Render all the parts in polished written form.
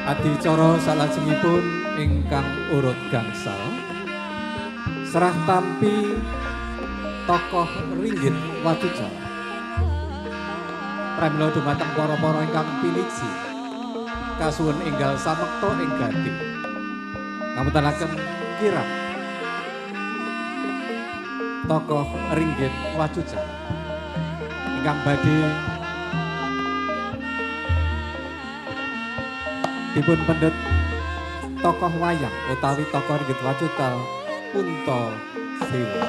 Adicara salajengipun ingkang urut gangsal serah tampi tokoh Ringgit Wacucal. Pramila dumateng para-para ingkang piniji kasuwun enggal samekta ing gati ngapuntenaken kirap tokoh Ringgit Wacucal ingkang badhe dipun pendet tokoh wayang utawi tokoh Ringgit Wacucal Punta Dewa.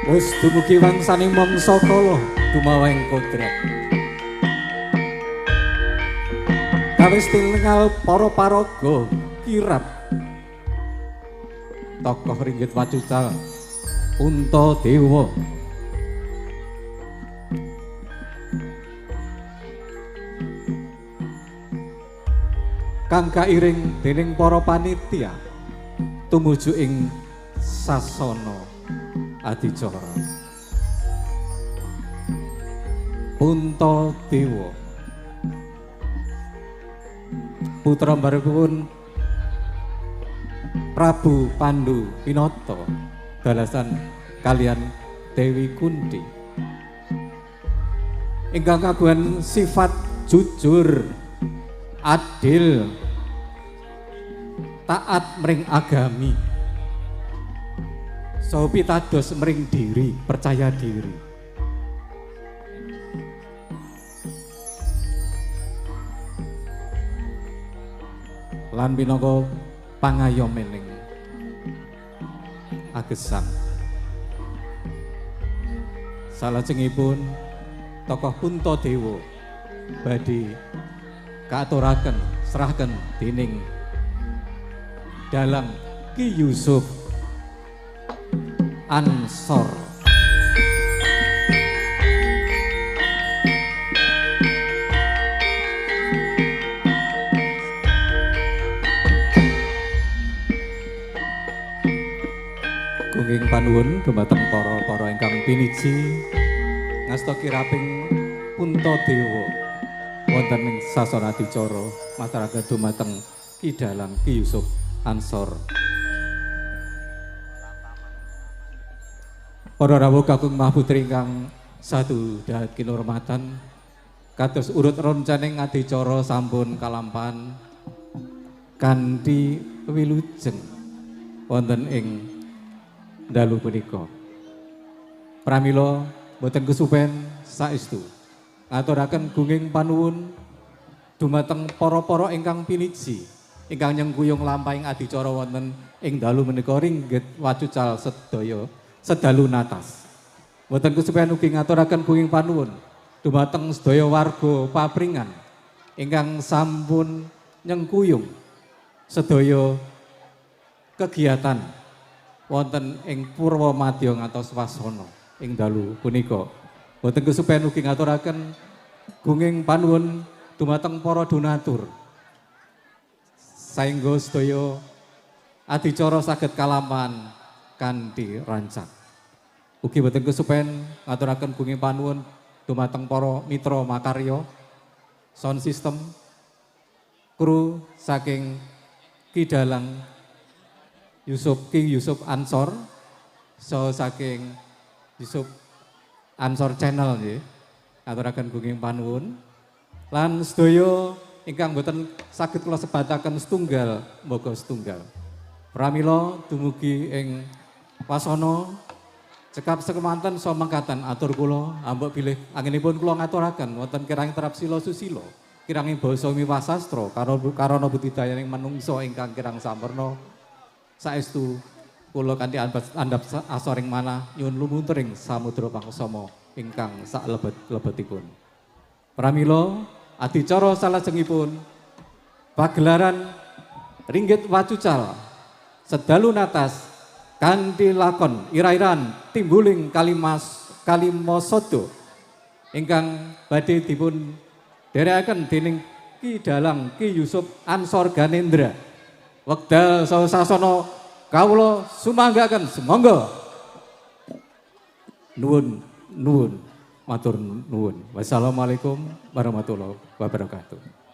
Wis dumugi wangsaning mangsa kala dumaweng kodrat. Kawis tingal para paraga kirap tokoh Ringgit Wacucal Punta Dewa. Kang kairing dening para panitia tumuju ing sasana adicara. Punta Dewa putra mbarepipun Prabu Pandu Pinata dalasan kalian Dewi Kunti ingkang kagungan sifat jujur, adil, taat mring agami, saha pitados mring diri, percaya diri. Lan minangka pangayomening agesang salajengipun tokoh Punta Dewa badhe kaaturaken serahaken dening Dalang Ki Yusuf Ansor. Gunging panuwun dumateng para ingkang piniji ngasta kiraping Punta Dewa wonten ing sasana adicara masyarakat dumateng Ki Dalang Ki Yusuf Ansor. Para rawuh kakung mahputri ingkang sadaya kinurmatan, kados urut roncaning adicara sampun kalampahan kanthi wilujeng wonten ing dalu punika. Pramila boten kesupen saestu ngaturaken gunging panuwun dumateng para-para ingkang piniji ingkang nyengkuyung lampahing adicara wonten ing dalu menika Ringgit Wacucal sedaya sedalu natas. Boten kesupen ugi ngaturaken gunging panuwun dumateng sedaya warga papringan ingkang sampun nyengkuyung sedaya kegiatan wonten ing Purwa Madya ngantos wasana ing dalu punika. Boten kesupen ugi ngaturaken gunging panuwun dumateng para donatur saengga sedaya adicara saged kalampahan kanthi rancak. Ugi boten kesupen ngaturaken gunging panuwun dumateng para mitra makarya sound system, kru saking Ki Dalang Ki Yusuf Ansor, so saking Yusuf Ansor Channel nggih. Ngaturaken gunging panuwun lan sedaya ingkang boten saged kula sebataken setunggal mboga setunggal. Pramila dumugi ing wasana cekap sekemanten saha mangkatan atur kula ambek bilih anginipun kula ngaturaken wonten kirang terap sila susila, kiranging basa miwasastra karana budidayaning manungsa ingkang kirang sampurna. Saestu kula kanthi andhap asoring manah nyuwun lumunturing samudra pangsama ingkang saklebet-lebetipun. Pramila adicara salajengipun pagelaran Ringgit Wacucal sedalu natas kanthi lakon ira-iran timbuling kalimasada ingkang badhe dipun dherekaken dening Ki Dalang Ki Yusuf Ansor Ganendra wekdal saha sasana kawula sumanggaken semangga. Nuwun, nuwun, matur nuwun. Wassalamualaikum warahmatullahi wabarakatuh.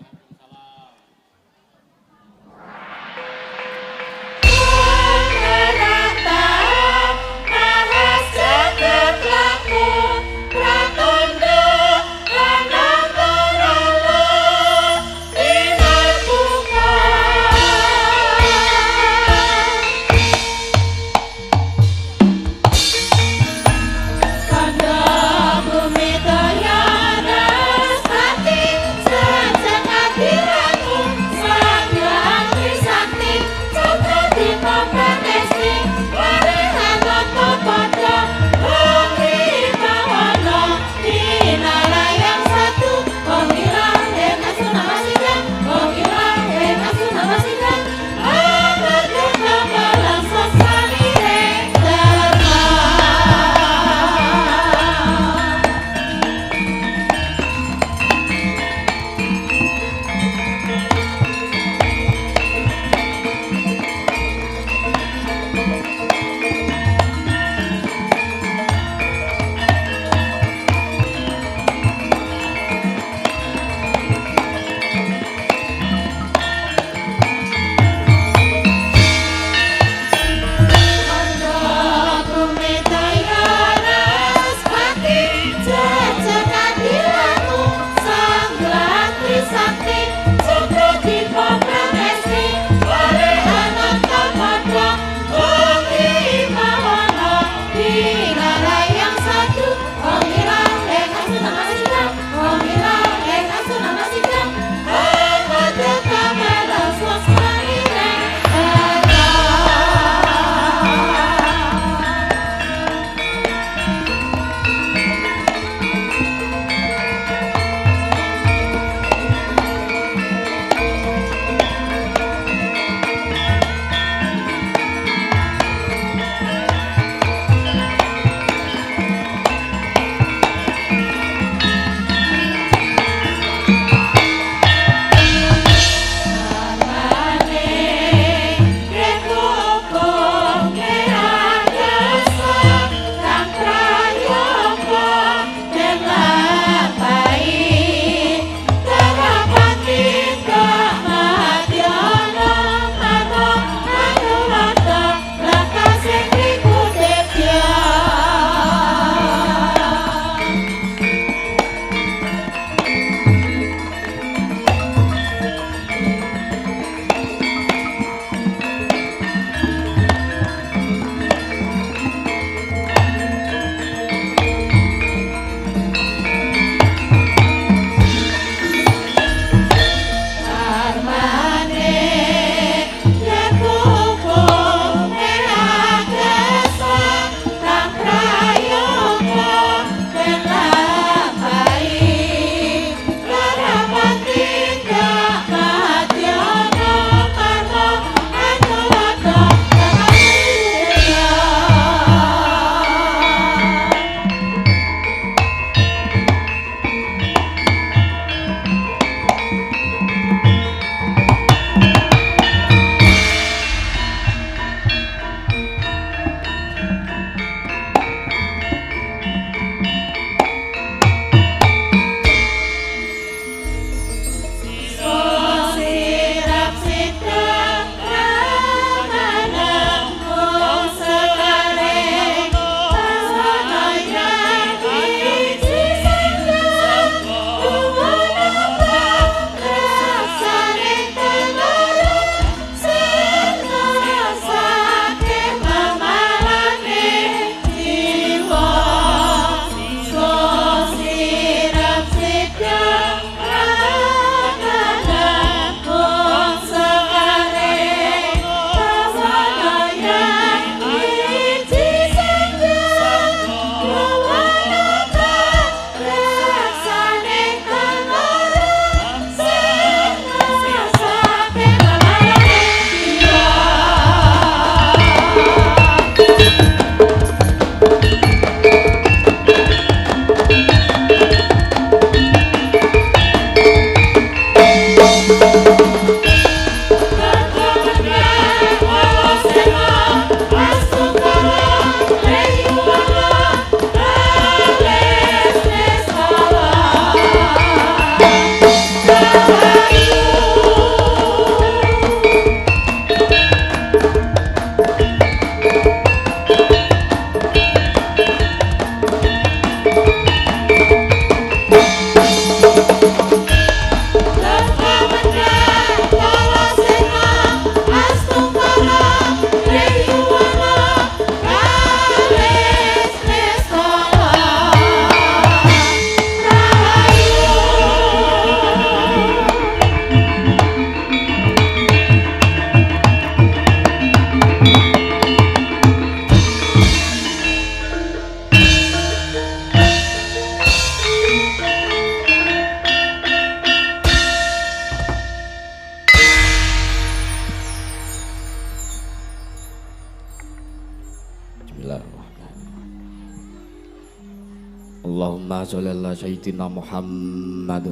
Allahumma sholli ala sayyidina Muhammad.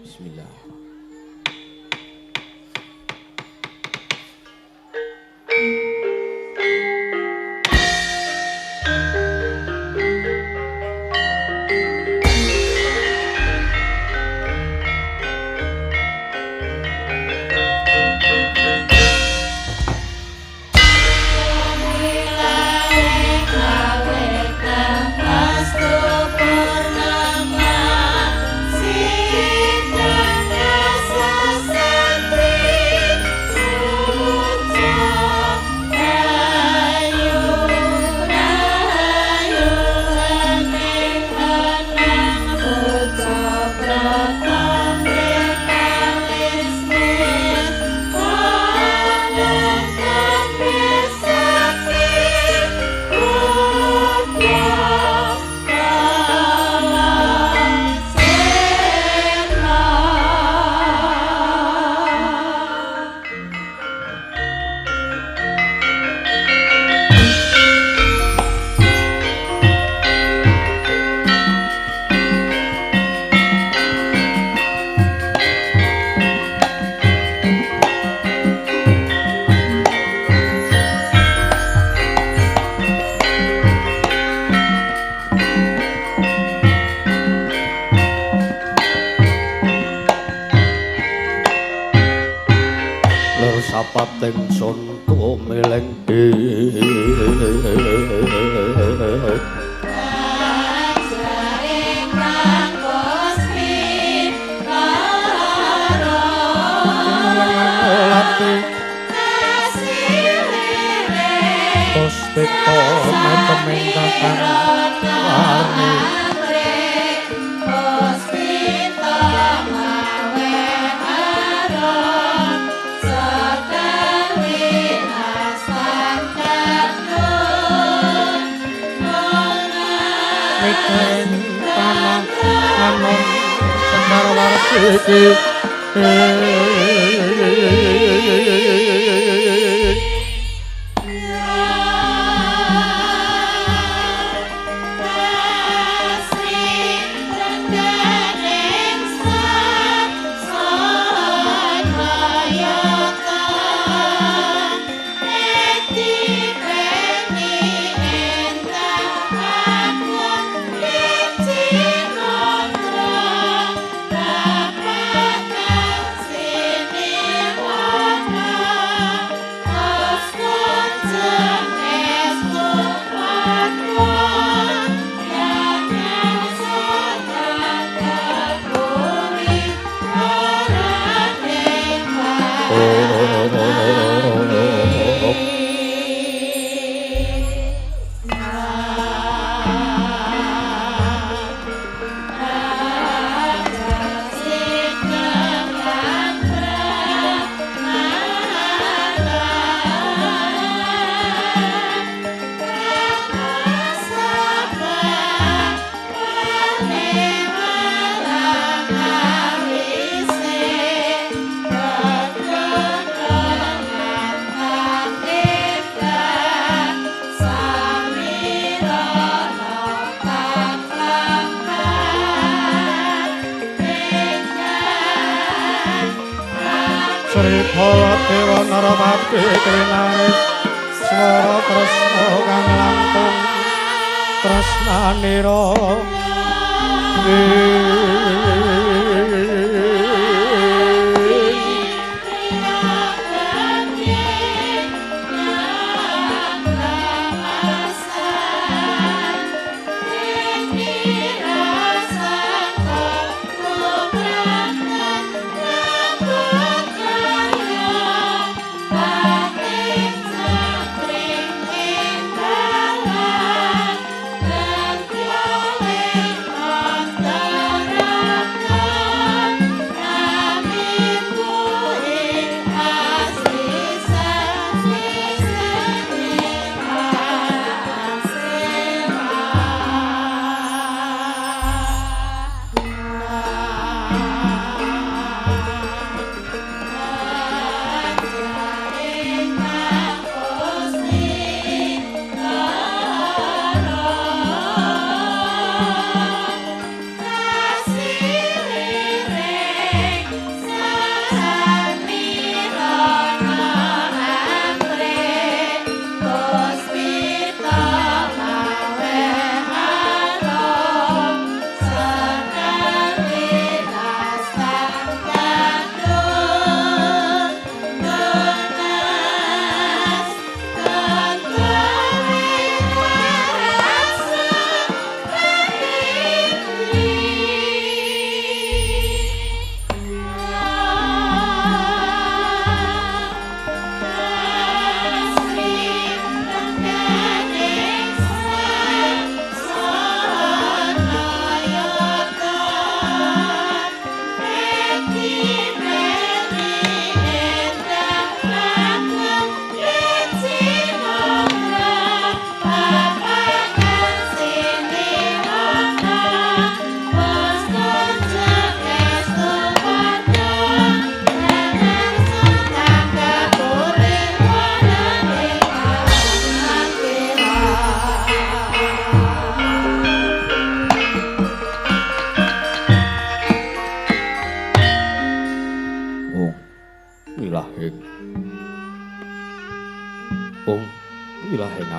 Bismillah. Sapating sun kumiling Puspito meteming kakang warni tanah anon sekar warsiki Sri Bala Dewa Naramati Klinaris Swara Tresna kang langkung tresnanira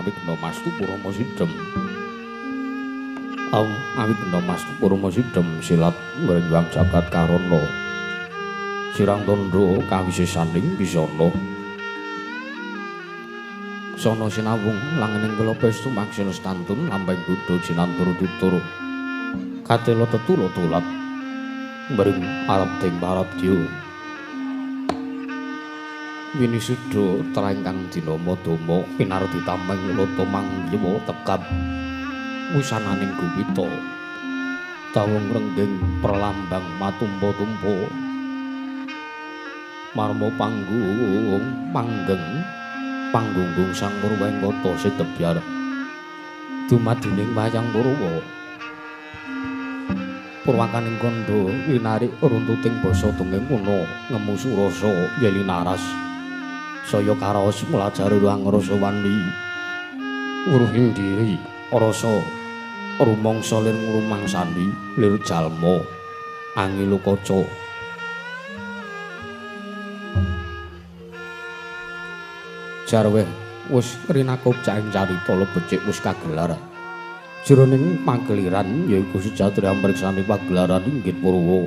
Awigna Mastu Purama Sidhem. Awigna Mastu Purama Sidhem silat ngrenjang jagat karana. Sirang tandha kawisesaning bisana. Sono sinawung langening kula pestu maksina stantun lambeng Buddha jinantur tutur. Katela tetula tulat mring arep ting paradya. Winisuda trengkang dina madama pinarti tameng lata mangyawa tekap wusananing gupita. Tawung rengging perlambang matumpa-tumpa. Marma panggung panggunggung sang Purwengkata sedebyar dumadining wayang Purwa. Purwakaning kandha winarik runtuting basa dongeng kuna ngemu surasa yelinaras saya karaos mulajari ruang rasa wani wuruhing diri rasa rumangsa lir ngrumangsani lir jalma angil kaca. Jarwe wis rinakup caing carita lebecik wis kagelar. Jroning pageliran yaiku sejatri amriksani pagelaran inggit Purwa.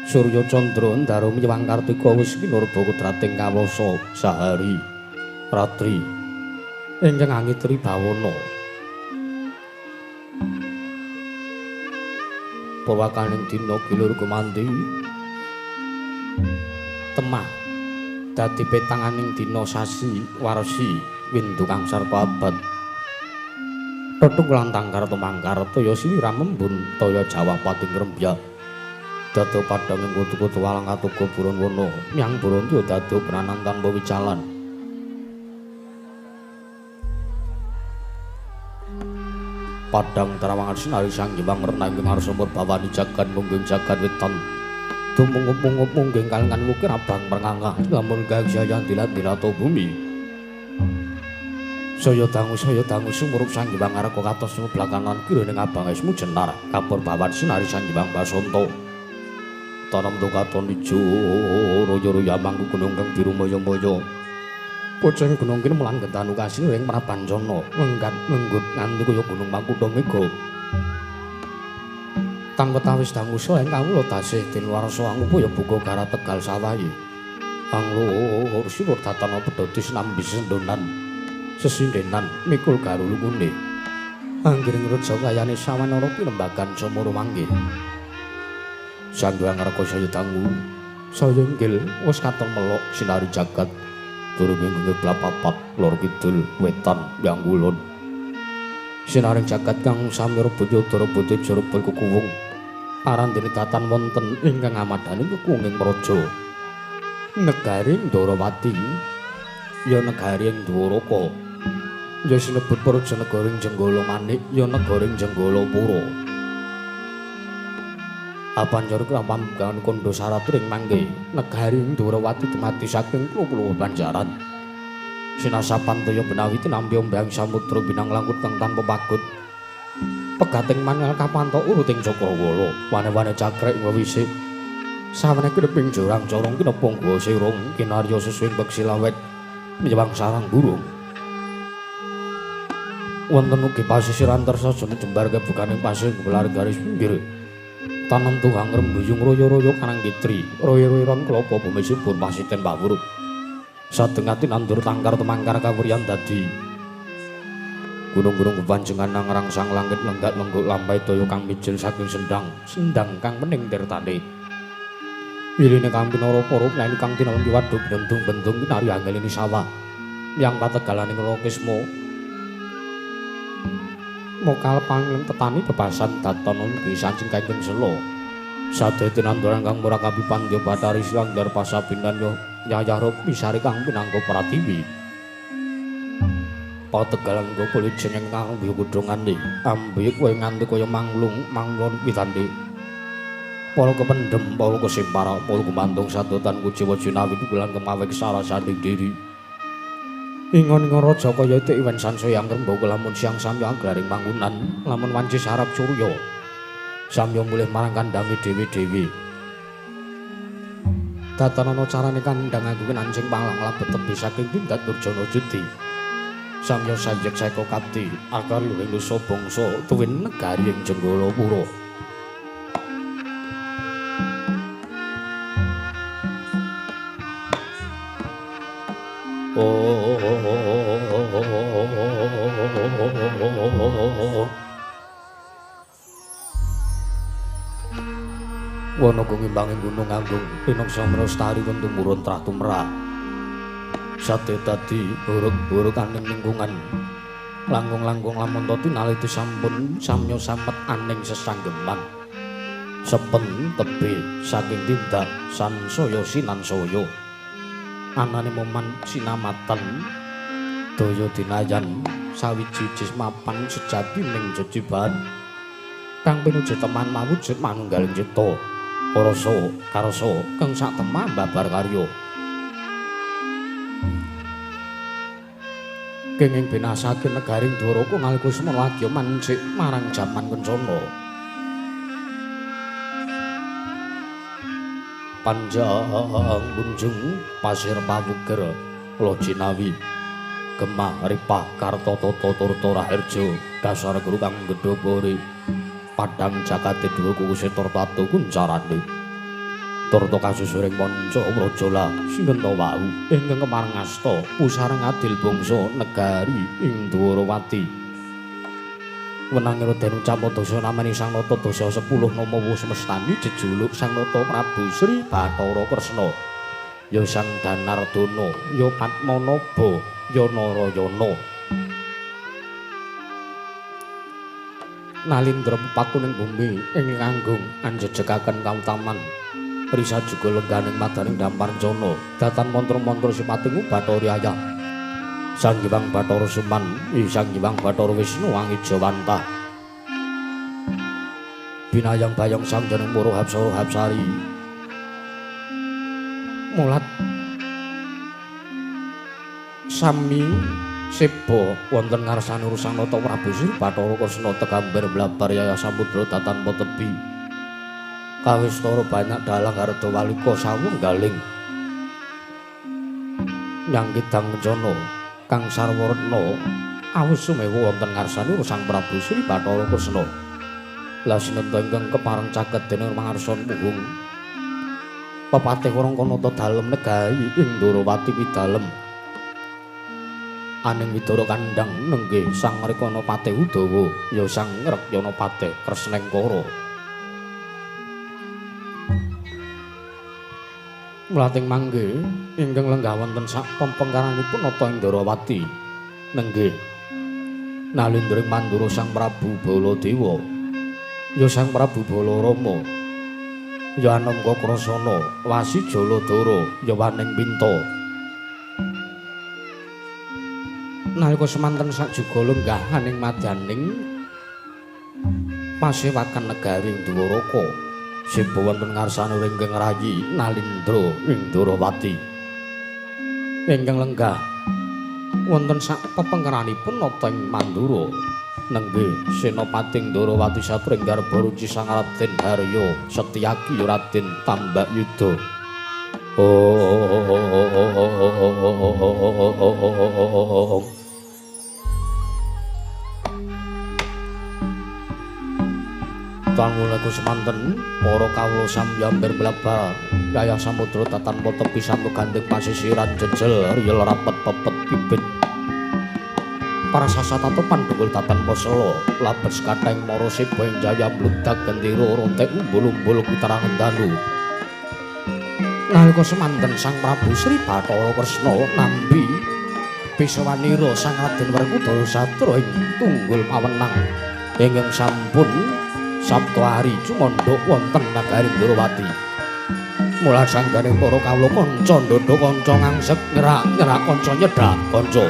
Surya Candra ndarum Hyang Kartika wis kinurba kudrating kawasa sahari ratri ingkang angitri bawana. Purwakaning dina gilur kumandhi temah dadi petanganing dina sasi warsi windu kang sarpa abad. Tetung lantang karta mangkar toya siliram embun toya Jawa pati ngrembyak. Dado padhang ing kutu-kutu walang katuga buron wana nyang Bronto dado penanan tanpa wicalan. Padhang terawangan sinari sang Hyang Werna ing ngarsa murbawani jagat mungging jagat wetan. Tumungup-mungup mungging kalengan wukir abang merngangah lamun gagsayan dilat-dilato bumi. Saya dangu sumurup sang Hyang Arka katos blakanan kiraning abang esmu jenar kapur bawan sinari sang Hyang Basanta. Tanam tukaton ijo royo-royo mangku gunung kang biru moyo-moyo. Poceng gunung kene mulang gentanu kasih ing Prapancana ngenggat ngenggut nganti kaya gunung Makutha Mega. Kang wetawis dangusa ing kawula tasih tinwarsa angupaya buka Garat Tegal Sawayi. Anglo sira tatana pedhotis nambi sendonan sesindenan mikul garulungune. Anggiring reja kayane sawanara pinembagan Samara Mangke. Sang Hyang Arka saya dangu saya inggil wis katon melok sinari jagat durung ing blapapat lor kidul wetan yang kulon. Sinaring jagat kang sami rebut-rebut jerepul kekuwung parandene tatan wonten ingkang amadani kekuwunging praja negari Ndarawati ya negari ing Dwaraka ya sinebut praja negaring Jenggala Manik ya negaring Jenggala Pura. Apanjara krampan kondo saraturing mangke negari ing Ndarawati dumadi saking pulo-pulo panjaran. Sinasapan toya benawi tinampi ombyang samudra binang langkut kang tanpa pagut. Pegating mangal kapanto uruting Cakrawala, wane-wane cakrek wewisik. Sawane kreping jorang corong kinepung gua sirung kinarya sesuing beksi lawet nyewang sarang burung. Wonten ugi pasisiran tersajane jembar kebukaning pasir gelar garis pinggir. Tanam tugang rembuyung royo-royo kanang kitri, royo-royon kelapa bumisipun pasiten pawuruk. Sadengati nandur tangkar temangkar kawuryan dadi. Gunung-gunung bebanjengan nang rangsang langit lenggak lengguk lampai toyo kang mijil saking sendang kang pening tirtane. Wiline kang pinara-para mlayu kang tinampi waduk bendung-bendung kinari anggelini sawah. Yang pategalaning Lokisma. Mokal pangling tetani bebasan datono nggih sancing Kanjeng Sela. Sadaya tinanduran kang murakabi pandya Bathari Silang Dar Pasabinan yo nyayah pisari kang pinangka Pratiwi. Pategalan go pulijeng kang mbiyo kudungane ambi kowe nganti kaya manglon pitandhe. Para kependhem, para kesimpara, para kumantung sadotan kuciwa jinawi pukulan kemawek sarasanding diri. Ingon-ingon raja kaya itik iwen sansaya ngrembug lamun siang samya anggraring mangkunan, lamun wanci sarap surya. Samya mulih marang kandange dhewe-dhewe. Datanana carane kandhang angguken anjing panglang labet tebi saking tindak Durjana Judi. Samya sanjek seka kapti akal luwing nusa bangsa tuwin negari ing Jenggalapura. Wana gungimbanging gunung Agung pinoksa mrastari wonten murun trah tumrap. Sate dadi buruk-buruk aning lingkungan. Langkung-langkung lamun to tinaliti sampun samya samet aning sesanggeman. Sepen tebe saking tindak sansaya sinansaya. Anane moman sinamatan daya dinayan sawiji mapan sejatining jejiban kang pinuji teman mawujud manunggaling cipta rasa karasa kang sak temah babar karya kenging binasaken negaring Dwaraka nalika semana wadya mancik marang jaman kencana. Panjang bunjung pasir pawuger Lojinawi Gemah Ripah Kartotata Turta Raharja dasar guru kang gedhe bore padang jakate dhuwur kukusé Turtatu kuncarane Turta kasusuring manca Wrajala sinten wau ingkang kemareng asta pusareng adil bangsa negari ing Dwarawati wenangira den Camodasa namani Sang Nata Dasa 10 nama wus mestani jejuluk Sang Nata Prabu Sri Bathara Kresna ya Sang Danardana ya Padmanaba ya Narayana nalindra pepakuning bumi ing Anggung anjejegaken kautaman risa juga lengganing madaning Damparjana datan mantra-mantra sipating Bathara Ayah Sang Hyang Bathara Suman Sang Hyang Bathara Wisnu Angijawantah binayang bayang sang jeneng Mura Hapsara Hapsari mulat sami seba wonten ngarsane Sang Nata Prabu Sri Bathara Kresna tegambar blabar Yaya Samudra datanpa tebi kawistara banyak dalang harta walika sawunggaling nyangkidang kencana kang sarwarna awis sumewa wonten ngarsane Sang Prabu Sri Bathara Kresna la sinenta ingkang kepareng caket dening mangarsan puhung pepatih Rangkanata dalem negari ing Dwarawati pidalem aning widara kandhang nenggih Sang Rikana Patih Udawa ya Sang Rekyana Patih Kresnengkara mlating mangke ingkang lenggah wonten sak pempengkaranipun nata ing Dwarawati nenggih nalindring Mandura Sang Prabu Baladewa ya Sang Prabu Balarama ya Anangka Krasana Wasi Jaladara ya Waning Pinta nalika semanten sak juga lenggah aning madyaning pasewakan negari Dwaraka sipa wonten ngarsane ringkang rayi nalindra ing Dwarawati ingkang lenggah wonten sak pepengkeranipun nata ing Mandura nenggih Senapating Dwarawati Satring Garba Ruci Sang Raden Harya Setyaki Raden Tambakyuda Tanggulaku semanten para kawula samyamber blabar Yaya Samudra tatanpa tepi santu gandeng pasisiran jejel riyel rapet pepet bibit para sasatato pandhungul tatanpa sala labes kathahing mara seba ing jaya mbludak gendera rontek umbul-umbul kutarangan dalu nalika semanten Sang Prabu Sri Bathara Kresna nambi bisawanira Sang Raden Werkudara Satra ing tunggul pawenang ingkang sampun Sabtu hari cumandha wonten nagari Dwarawati. Mula sangganing para kawula kanca ndodho kanca ngangsek nyerak kanca nyedhak kanca.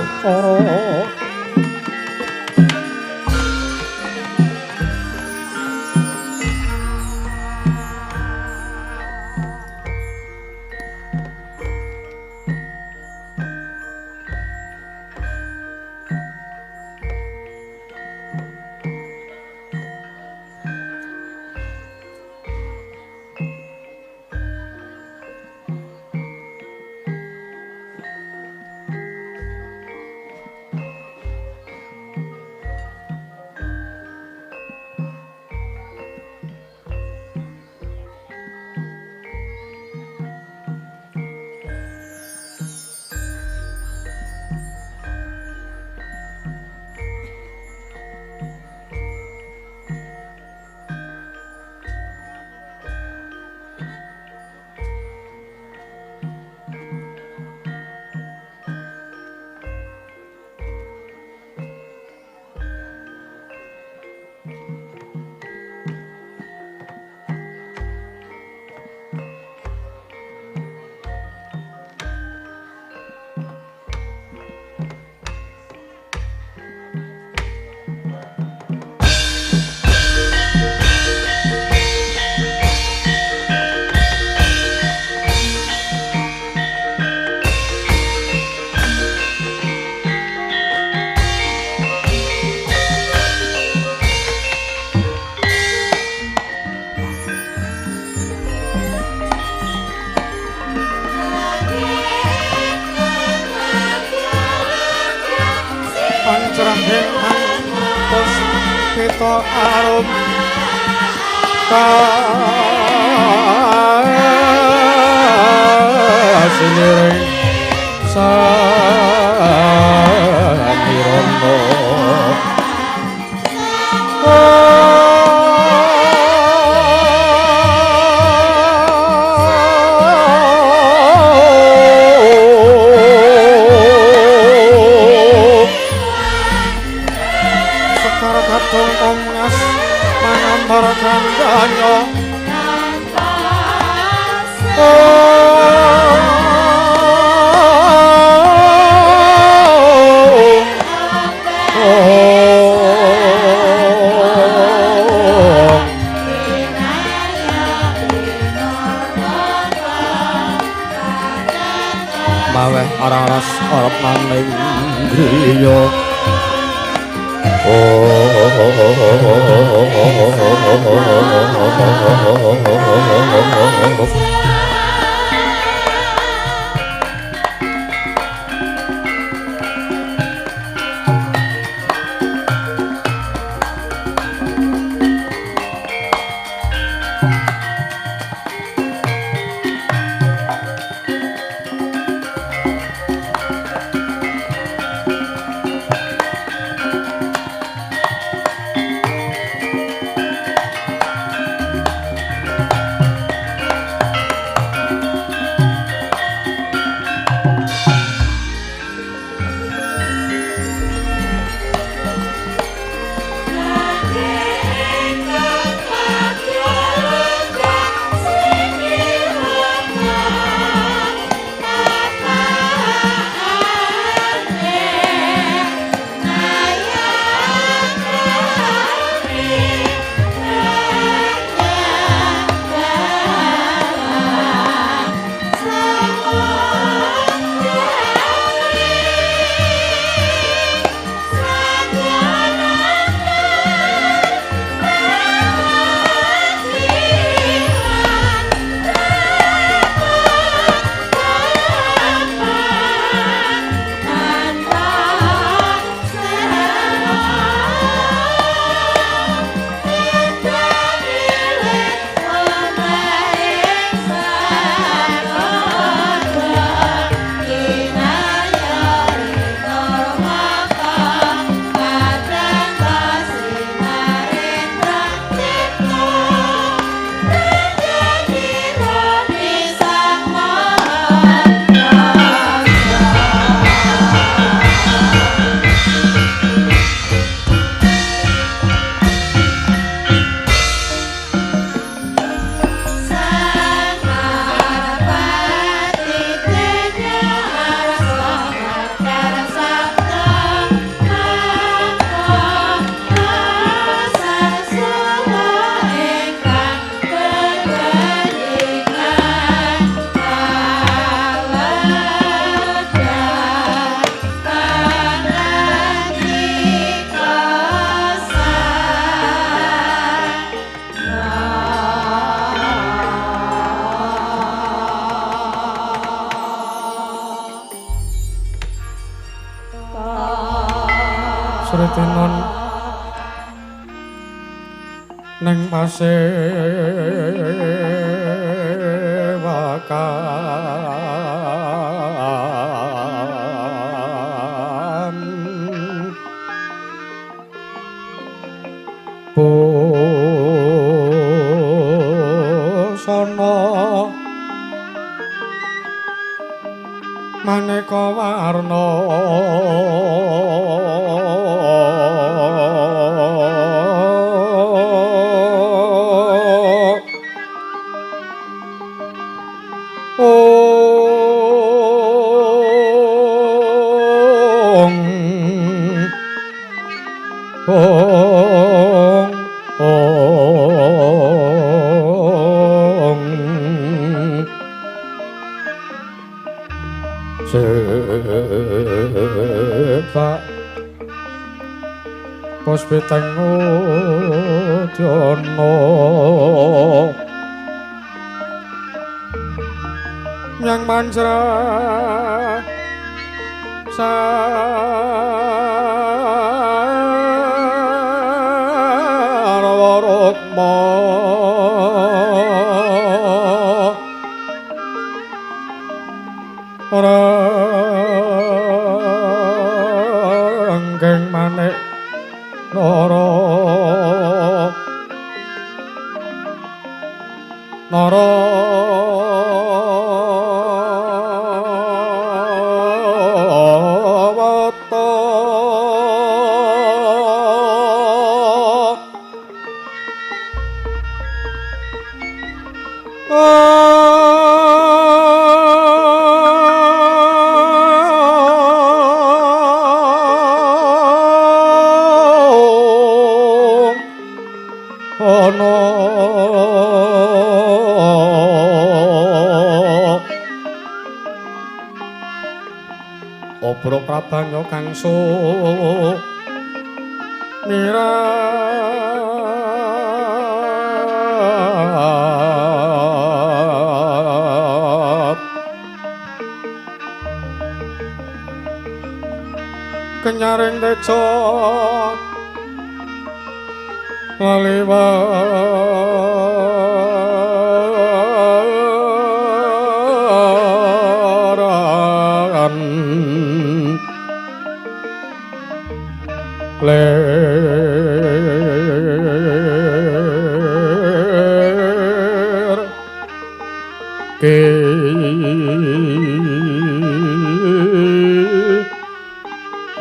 pancrahing antos kita arum kasiliring samirono kadung omngas manambar kandanya maweh araras arep maning griya Sretinon neng pasewakan busana maneka warna Sweteng Udana Nyang Manjra Sarwarukma Ranggeng manik Nara Wata ana obro prabanya kangso mirat kenyaring deca laliwaran ler ke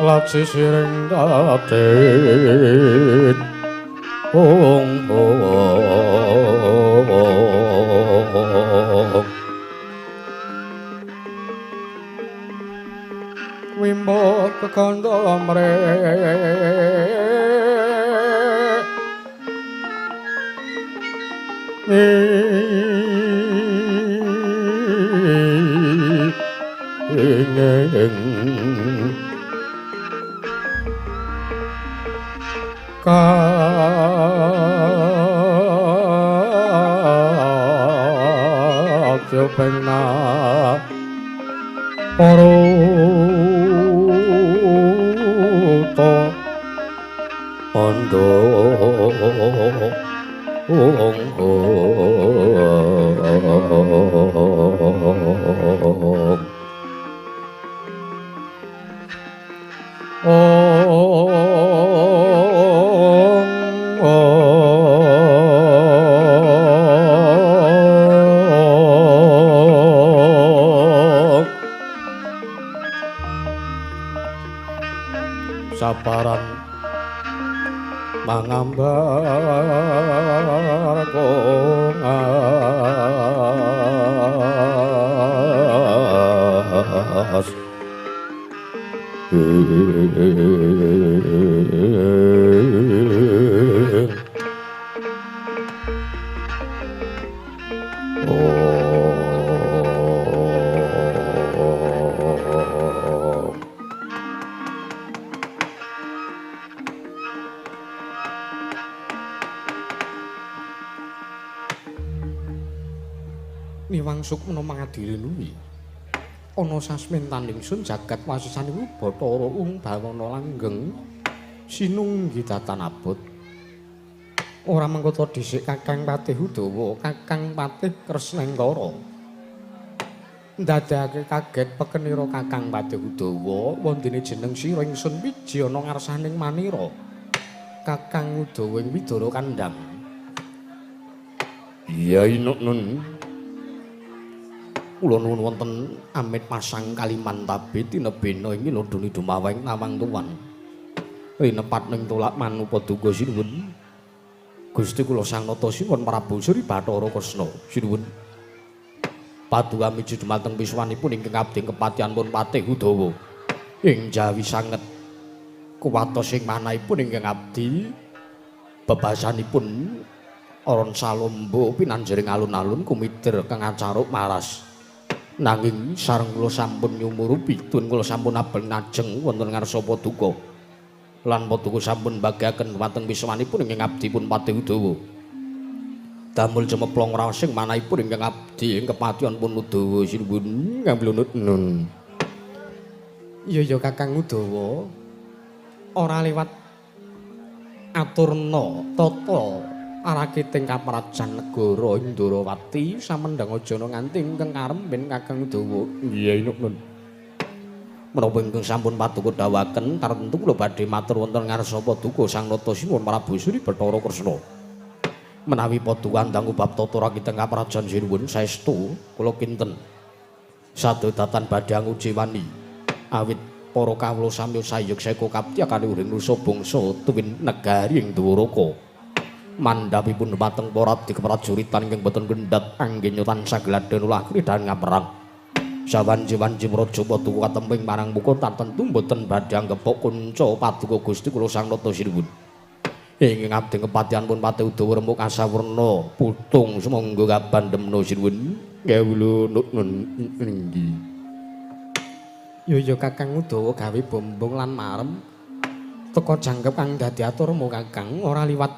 laci siring dadet ong wimbo kekandha mrek ing Jopena Paruto Ondo saparan mangambar kongas Niwangsuk menawa mangadili nuwi ana sasmintaning sun jagat wasisanipun Bathara Ung Bawana langgeng sinunggi datanabut ora mengkota dhisik Kakang Patih Udawa Kakang Patih Kresnengkara ndadekake kaget pekenira Kakang Patih Udawa wondene jeneng sira ingsun wiji ana ngarsaning manira Kakang Udawa ing Widara Kandhang iya nun kula nuwun wonten amit pasang kaliman tabit tinebena ing lodoni dumaweng nawang tuwan rinepat ning tolak manupadunga sinuwun Gusti kula sang nata sinuwun Prabu Sri Bathara Kresna sinuwun paduka miji dumateng piswanipun ingkang abdi kepatihanipun Patih Udawa ing jawi sanget kuwatos ing manahipun ingkang abdi bebasanipun Aron Salombo pinanjering alun-alun kumider kang acaruk maras nanging sareng kula sampun nyumurupi tun kula sampun abeng najeng wonten ngarsa paduka lan Paduka sampun bagiaken dumateng wiswanipun ingkang abdi pun Patih Udawa. Damel cemeplong raos sing manahipun ingkang abdi ing kepatihan pun Udawa sinuwun ngamblunut nun. Iya Kakang Udawa. Ora liwat aturna tata arakiting kaprajan negara Indrawati samendhang aja nganti ingkang karemben Kakang Udawa. Iya nun. Menapa ingkang sampun Paduka dawuhaken tartentu kula badhe matur wonten ngarsa Paduka Sang Nata Sinuwun Prabu Sri Bathara Kresna. Menawi Paduka ndang bab tata rakiting kaprajan sinuwun saestu kula kinten sadodatan badhe nguji wani awit para kawula sami sayog seka kaptiakane uring nusa bangsa tuwin negari ing Dwaraka. Mandhapipun dumateng para abdi keprajuritan ingkang boten kendhat anggen tansah gladhen ulah kridhan ngaperang. Sawanji-wanji Praja Paduka katemping marang muka tartentu boten badhe anggepok kunca Paduka Gusti kula Sang Nata Sinuwun. Ingkang abdi kepatihan pun Patih Udawa remuk asawerna putung sumangga kabandhemna sinuwun. Kawula nun inggih. Ya Kakang Udawa gawe bombong lan marem teka jangkep kang dadi aturmu Kakang ora liwat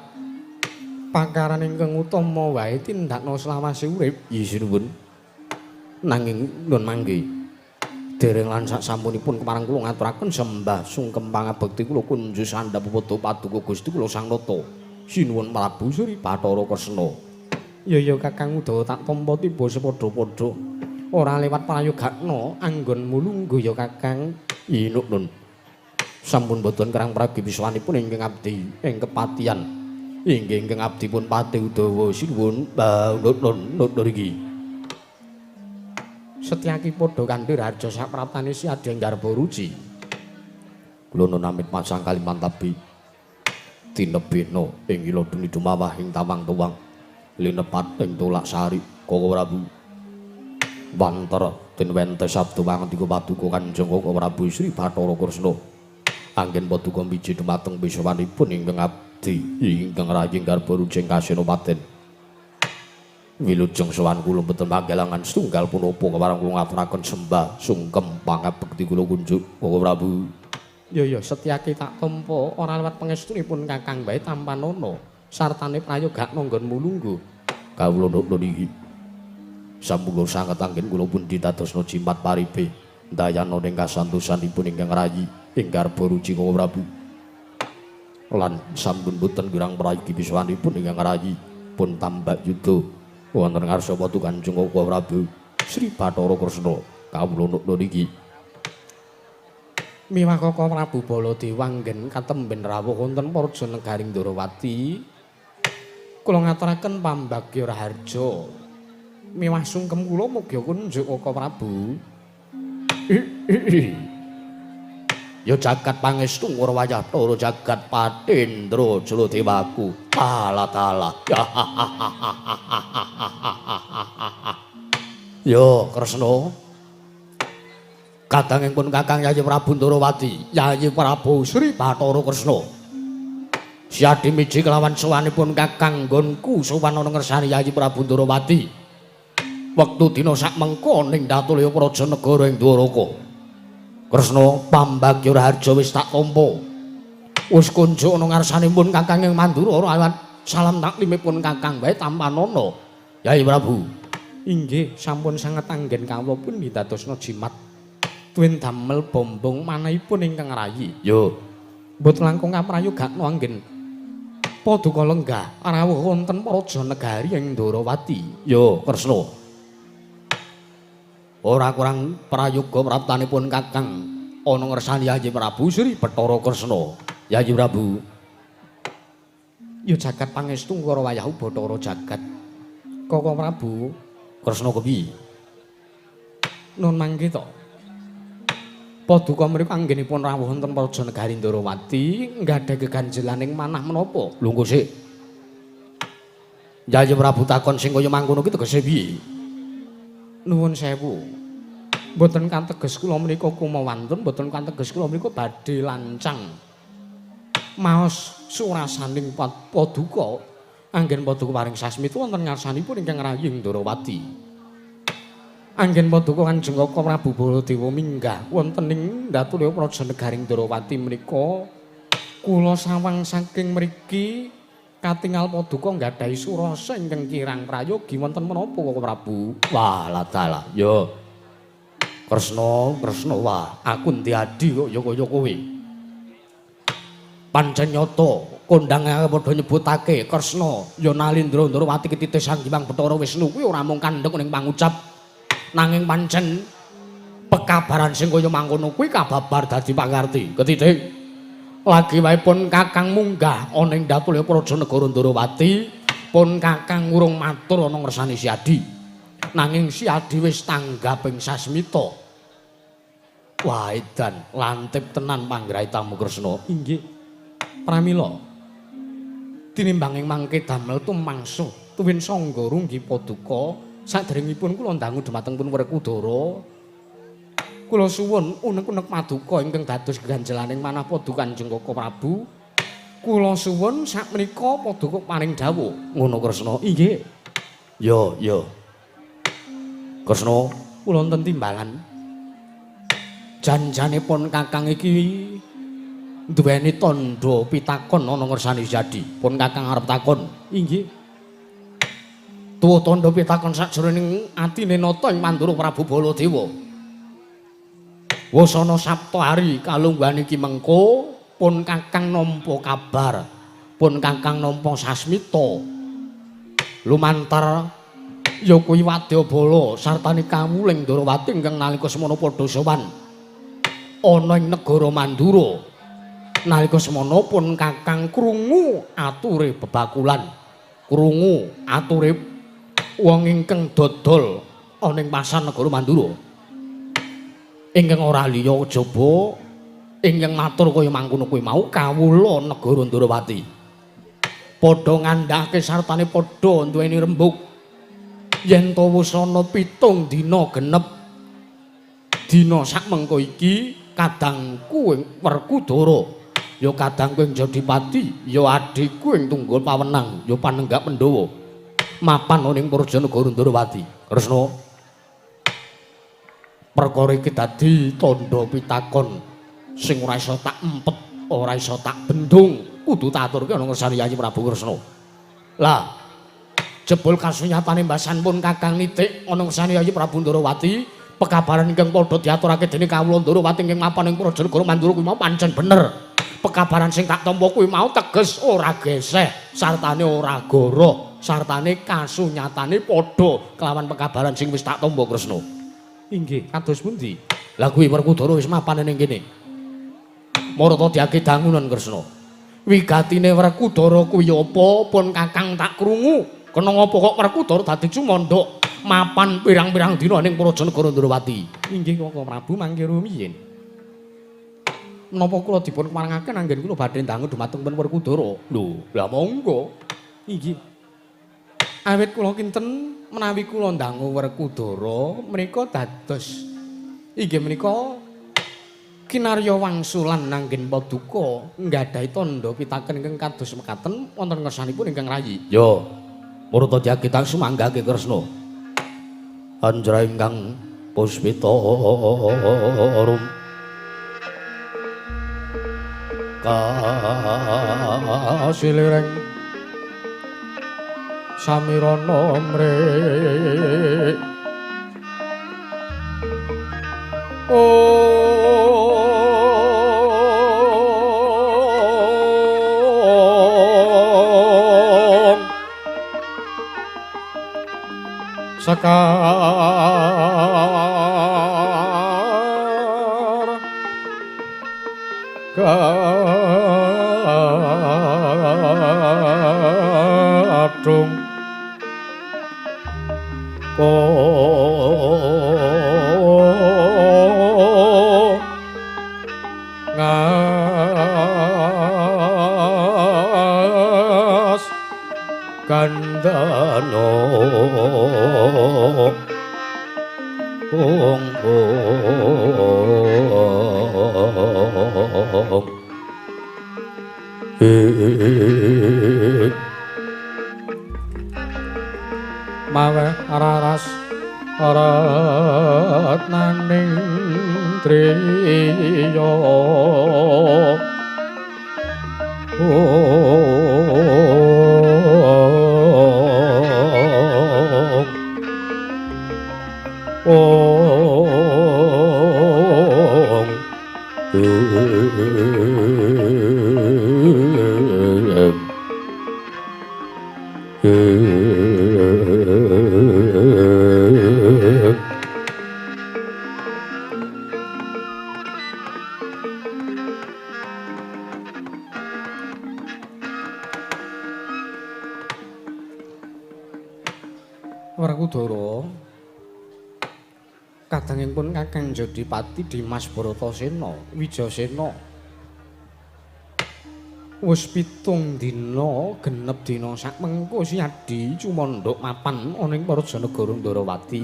pakaran ingkang utama wae tindakna selawase urip. Iya sinuwun. Nanging nun mangke dereng lan sak sampunipun kemarang kula ngaturaken sembah sungkem pangabekti kula kunjuk sandhap Paduka Gusti kula Sang Nata Sinuwun Prabu Sri Bathara Kresna. Ya Kakang Udawa tak tampa tiba sepadha-padha ora lewat prayogakna anggon mulungguh ya Kakang. Inuk nun. Sampun boten kerang pragi wiswanipun ingkang abdi ing kepatihan. Inggih ingkang abdi pun Patih Udawa sinuwun nun iki. Setyaki padha kanthi raja sapraptane si Adyang Garba Ruci. Kula nun amit masang Kalimantabi. Tinebena ing ila duni dumawah ing tawang tuwang. Linepat ing tolak sari Koko Prabu. Wanter den wentes sabda pangandika Paduka Kanjeng Koko Prabu Sri Bathara Kresna. Anggen Paduka miji dumateng wiswanipun ingkang abdi ingkang Raying Garba Ruci ing Kasenopaten. Wilujeng sowan kula mboten panggelangan setunggal punapa kemarang kula ngaturaken sembah sungkem pangabekti kula kunjuk Koko Prabu. Ya setyaki tak tampa ora lewat pangestunipun Kakang wae tanpa nono sartane prayogakna nggon mulungguh. Kawula nun iki sampun sanget anggen kula pun ditadosna jimat paribe dayana ning kasantosanipun ingkang rayi ing Garba Ruci Koko Prabu. Lan sampun boten kirang praygi wiswanipun ingkang rayi pun tambak yuda wonten ngarsa Paduka Kanjeng Koko Prabu Sri Bathara Kresna. Kawula nun iki Miwah Koko Prabu Baladewa anggen katemben rawuh wonten Praja Negaring Ndrawati. Kula ngaturaken pambagya raharja. Miwah sungkem kula mugi kunjuk Koko Prabu. Ya jagat pangestu ngurwayah tara jagat Patendra Jaladewaku. Tala. Yo Kresna. Kadangipun Kakang Yayi Prabu Ndrawati, Yayi Prabu Sri Bathara Kresna. Siadi miji kelawan sowanipun Kakang nggonku sowan ana ngersani Yayi Prabu Ndrawati. Wektu dina sak mengko ning Datulya Praja Negara ing Dwaraka. Kresna pambagya raharja wis tak tampa. Wis kunjuk ana ngarsanipun Kakang ing Mandura ora liwat salam taklimipun Kakang wae tanpa nono. Yayi Prabu. Inggih sampun sanget anggen kawula pun ditadosna jimat tuwin damel bombong manahipun ingkang rayi. Yo. Mboten langkung kaprayogakna anggen Paduka lenggah rawuh wonten Praja Negari ing Ndrawati. Yo Kresna. Ora kurang prayoga praptanipun Kakang ana ngersani Yayi Prabu Sri Bathara Kresna. Yayi Prabu. Ya jagat pangestu karo wayah Bathara jagat. Koko Prabu Kresna kepiye? Nun mangke to. Paduka mriku anggenipun rawuh wonten Praja Negari Ndrawati nggadahi geganjelaning manah menapa? Lungguh sik. Yayi Prabu takon sing kaya mangkono ki tegese piye? Nuwun sewu. Mboten kateges kula menika kumawantun, mboten kateges kula menika badhe lancang. Maos surasaning Paduka anggen Paduka paring sasmita wonten ngarsanipun ingkang Raying Ndrawati. Anggen Paduka Kanjeng Koko Prabu Baladewa minggah wonten ing Datulya Praja Negaring Ndrawati menika Kula sawang saking mriki katingal paduka nggadahi surasa ingkang kirang prayogi wonten menapa kok Prabu? Wah, ladalah. Yo. Kresna, Kresna wah, aku Ntiadi kok ya kaya kowe. Pancen nyata kondhange padha nyebutake Kresna ya Nalindra Ndarawati ketite Sang Hyang Bathara Wisnu kuwi ora mung kandhek ning pangucap nanging pancen pekabaran sing kaya mangkono kuwi kababar dadi pangarti. Ketitik lagi wae pun Kakang munggah ana ing dapur Praja Negara Ndarawati, pun Kakang urung matur ana ngersani Si Adi. Nanging Si Adi wis tanggaping sasmita. Wah, edan lantip tenan panggrahi tamu Kresna. Inggih. Pramila. Tinimbanging mangke damel tumangsa tuwin sangga runggi paduka saderengipun kula ndangu dhumateng pun Werkudara. Kula suwun unek-unek paduka ingkang dados ganjelaning manah paduka Kanjeng Koko Prabu. Kula suwun sakmenika paduka paring dawuh. Ngono Kresna. Inggih. Ya. Kresna, kula wonten timbalan. Janjanipun Kakang iki duweni tandha pitakon ana ngersani Jadi. Pun Kakang arep takon. Inggih. Tuwa tandha pitakon sajroning atine nata ing Mandura Prabu Baladewa. Wasana Saptahari kalungguhan iki mengko pun Kakang nampa kabar, pun Kakang nampa sasmita. Lumantar ya kuwi Wadyabala sartane kawuling Ndarawati ingkang nalika semana padha sowan ana ing negara Mandura. Nalika semana pun Kakang krungu ature bebakulan, krungu ature wong ingkang dodol ana ing pasar negara Mandura. Ingkang ora liya jaba ingkang matur kaya mangkono kuwi mau kawula negara Ndarawati. Padha ngandhake sartane padha duweni rembug yen to wusana 7 dina genep dina sakmengko iki kadangku ing Werkudara ya kadangku ing Jodipati ya adikku ing Tunggul Pawenang ya Panenggak Pandhawa mapan ning Praja Negara Ndarawati. Kresna, perkara iki dadi tandha pitakon sing ora isa tak empet, ora isa tak bendung, kudu tak aturke ana ngersani Yayi Prabu Kresna. Lah, jebul kasunyatane mbasan pun Kakang nitik ana ngersani Yayi Prabu Ndarawati, pekabaran ingkang padha diaturake dening kawula Ndarawati ingkang mapan ing Praja Negara Mandura kuwi mau pancen bener. Pekabaran sing tak tampa kuwi mau teges ora geseh, sartane ora goroh, sartane kasunyatane padha kelawan pekabaran sing wis tak tampa Kresna. Inggih, kados pundi? Lah kuwi Werkudara wis mapan ning kene. Marata diake dangunan Kresna. Wigatine Werkudara kuwi apa pun Kakang tak krungu. Kena ngapa kok Werkudara dadi cumandha mapan pirang-pirang dina ning Praja Negara Ndarawati. Inggih Koko Prabu mangke rumiyin. Menapa kula dipun paringaken anggen kula badhe dangu dhumateng pun Werkudara. Lho, lah monggo. Inggih. Awit kula kinten menawi kula ndangu Werkudara menika dados inggih menika kinarya wangsulan anggen paduka nggadahi tandha pitaken ingkang kados mekaten wonten ngersanipun ingkang rayi. Ya, murta diagitang sumanggake Kresna. Anjra ingkang puspita rum kasilireng samirana mrih sakar kadung ngas kandhana mawe araras ratnaning triya Werkudara kadangipun Kakang Jodipati Dimas Bratasena Wijasena wis 7 dina genep dina sakmengko siadi cumandha mapan ana ing Parajanegara Ndarawati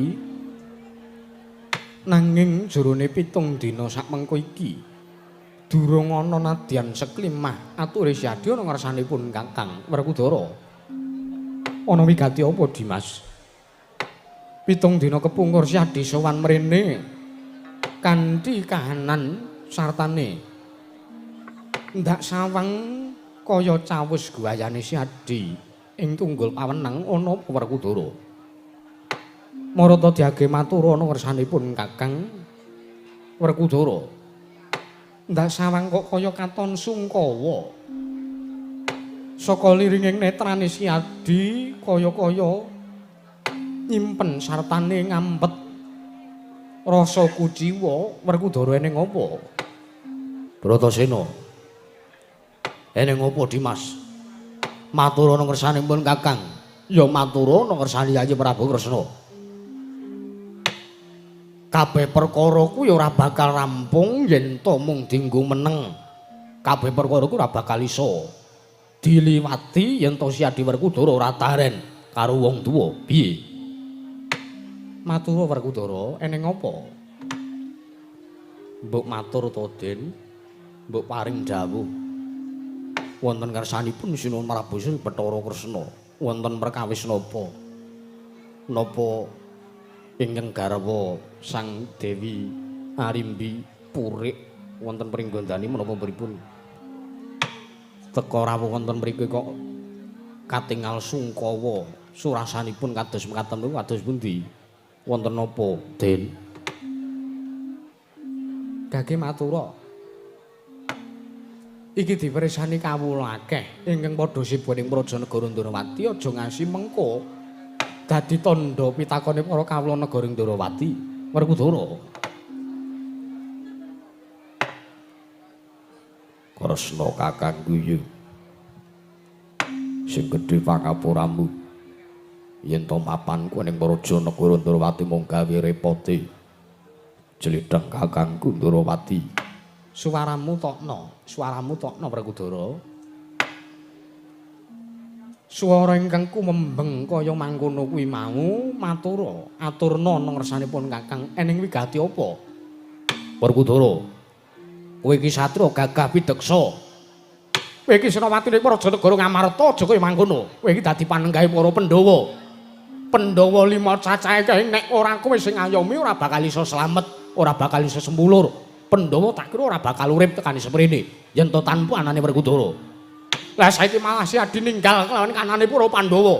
nanging jerone 7 dina sakmengko iki durung ana nadyan seklimah ature siadi ana ngarsanipun Kakang Werkudara ana wigati apa Dimas? 7 dina kepungkur siadi sowan mrene kanthi kahanan sartane ndak sawang kaya cawus guayane siadi ing tunggul pawenang ana apa Werkudara marata diage matur ana ngarsanipun Kakang Werkudara ndak sawang kok kaya katon sungkawa saka liringing netrane siadi kaya-kaya nyimpen sartane ngambet rasa kuciwa Werkudara eneng apa? Bratasena. Eneng apa Dimas? Matur ana ngersanipun Kakang. Ya matur ana ngersani Yayi Prabu Kresna. Kabeh perkara ku ya ora bakal rampung yen to mung dienggo meneng. Kabeh perkara ku ora bakal iso diliwati yen to siadi Werkudara ora taren karo wong tuwa. Piye? Matur Werkudara, eneng apa? Mbok matur to, Den. Mbok paring dawuh. Wonten ngarsanipun Sinuwun Prabu Sri Bathara Kresna, wonten perkawis napa? Napa ingkang garwa Sang Dewi Arimbi Purik wonten pringgondani menapa pripun? Teka rawuh wonten mriki kok katingal sungkawa surasanipun kados mekaten niku kados pundi? Wonten napa, Den? Gage matura. Iki dipirsani kawula akeh ingkang padha sibuk ing Prajanegara Ndarawati aja ngasi mengko dadi tandha pitakone para kawula negara Ndarawati. Werkudara. Kresna kakangku yu. Sing gedhe pangapuramu. Yen to mapanku ning Prajanegara Ndarawati mung gawe repote. Jlidheng kakangku Ndarawati. Suaramu tokno Werkudara. Swara ingkang kumembeng kaya mangkono kuwi mau matura, aturna ana ngersanipun Kakang eneng wigati apa? Werkudara. Kowe iki satria gagah pideksa. Kowe iki Senopati ning Prajanegara Ngamarta aja kaya mangkono. Kowe iki dadi panenggahe para Pandhawa. Pandhawa 5 cacahe kae nek ora kowe sing ngayomi ora bakal iso slamet, ora bakal iso sembulur. Pandhawa tak kira ora bakal urip tekani semrene yen to tanpa anane Werkudara. Lah saiki malah siadi ninggal kelawan kanane para Pandhawa.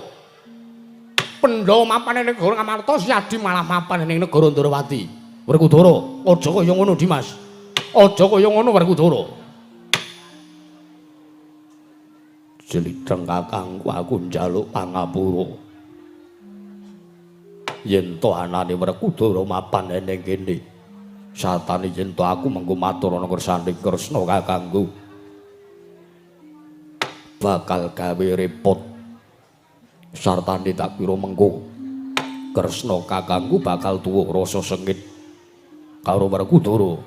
Pandhawa mapan ning negara Ngamarta, siadi malah mapan ning negara Ndarawati. Werkudara, aja kaya ngono Dimas. Aja kaya ngono Werkudara. Jlidheng kakangku aku njaluk pangapura. Yen to anane Werkudara mapan ning kene satane yen to aku mengko matur ana kersane Kresna kakangku bakal gawe repot sartane tak kira mengko Kresna kakangku bakal tuwuh rasa sengit karo Werkudara.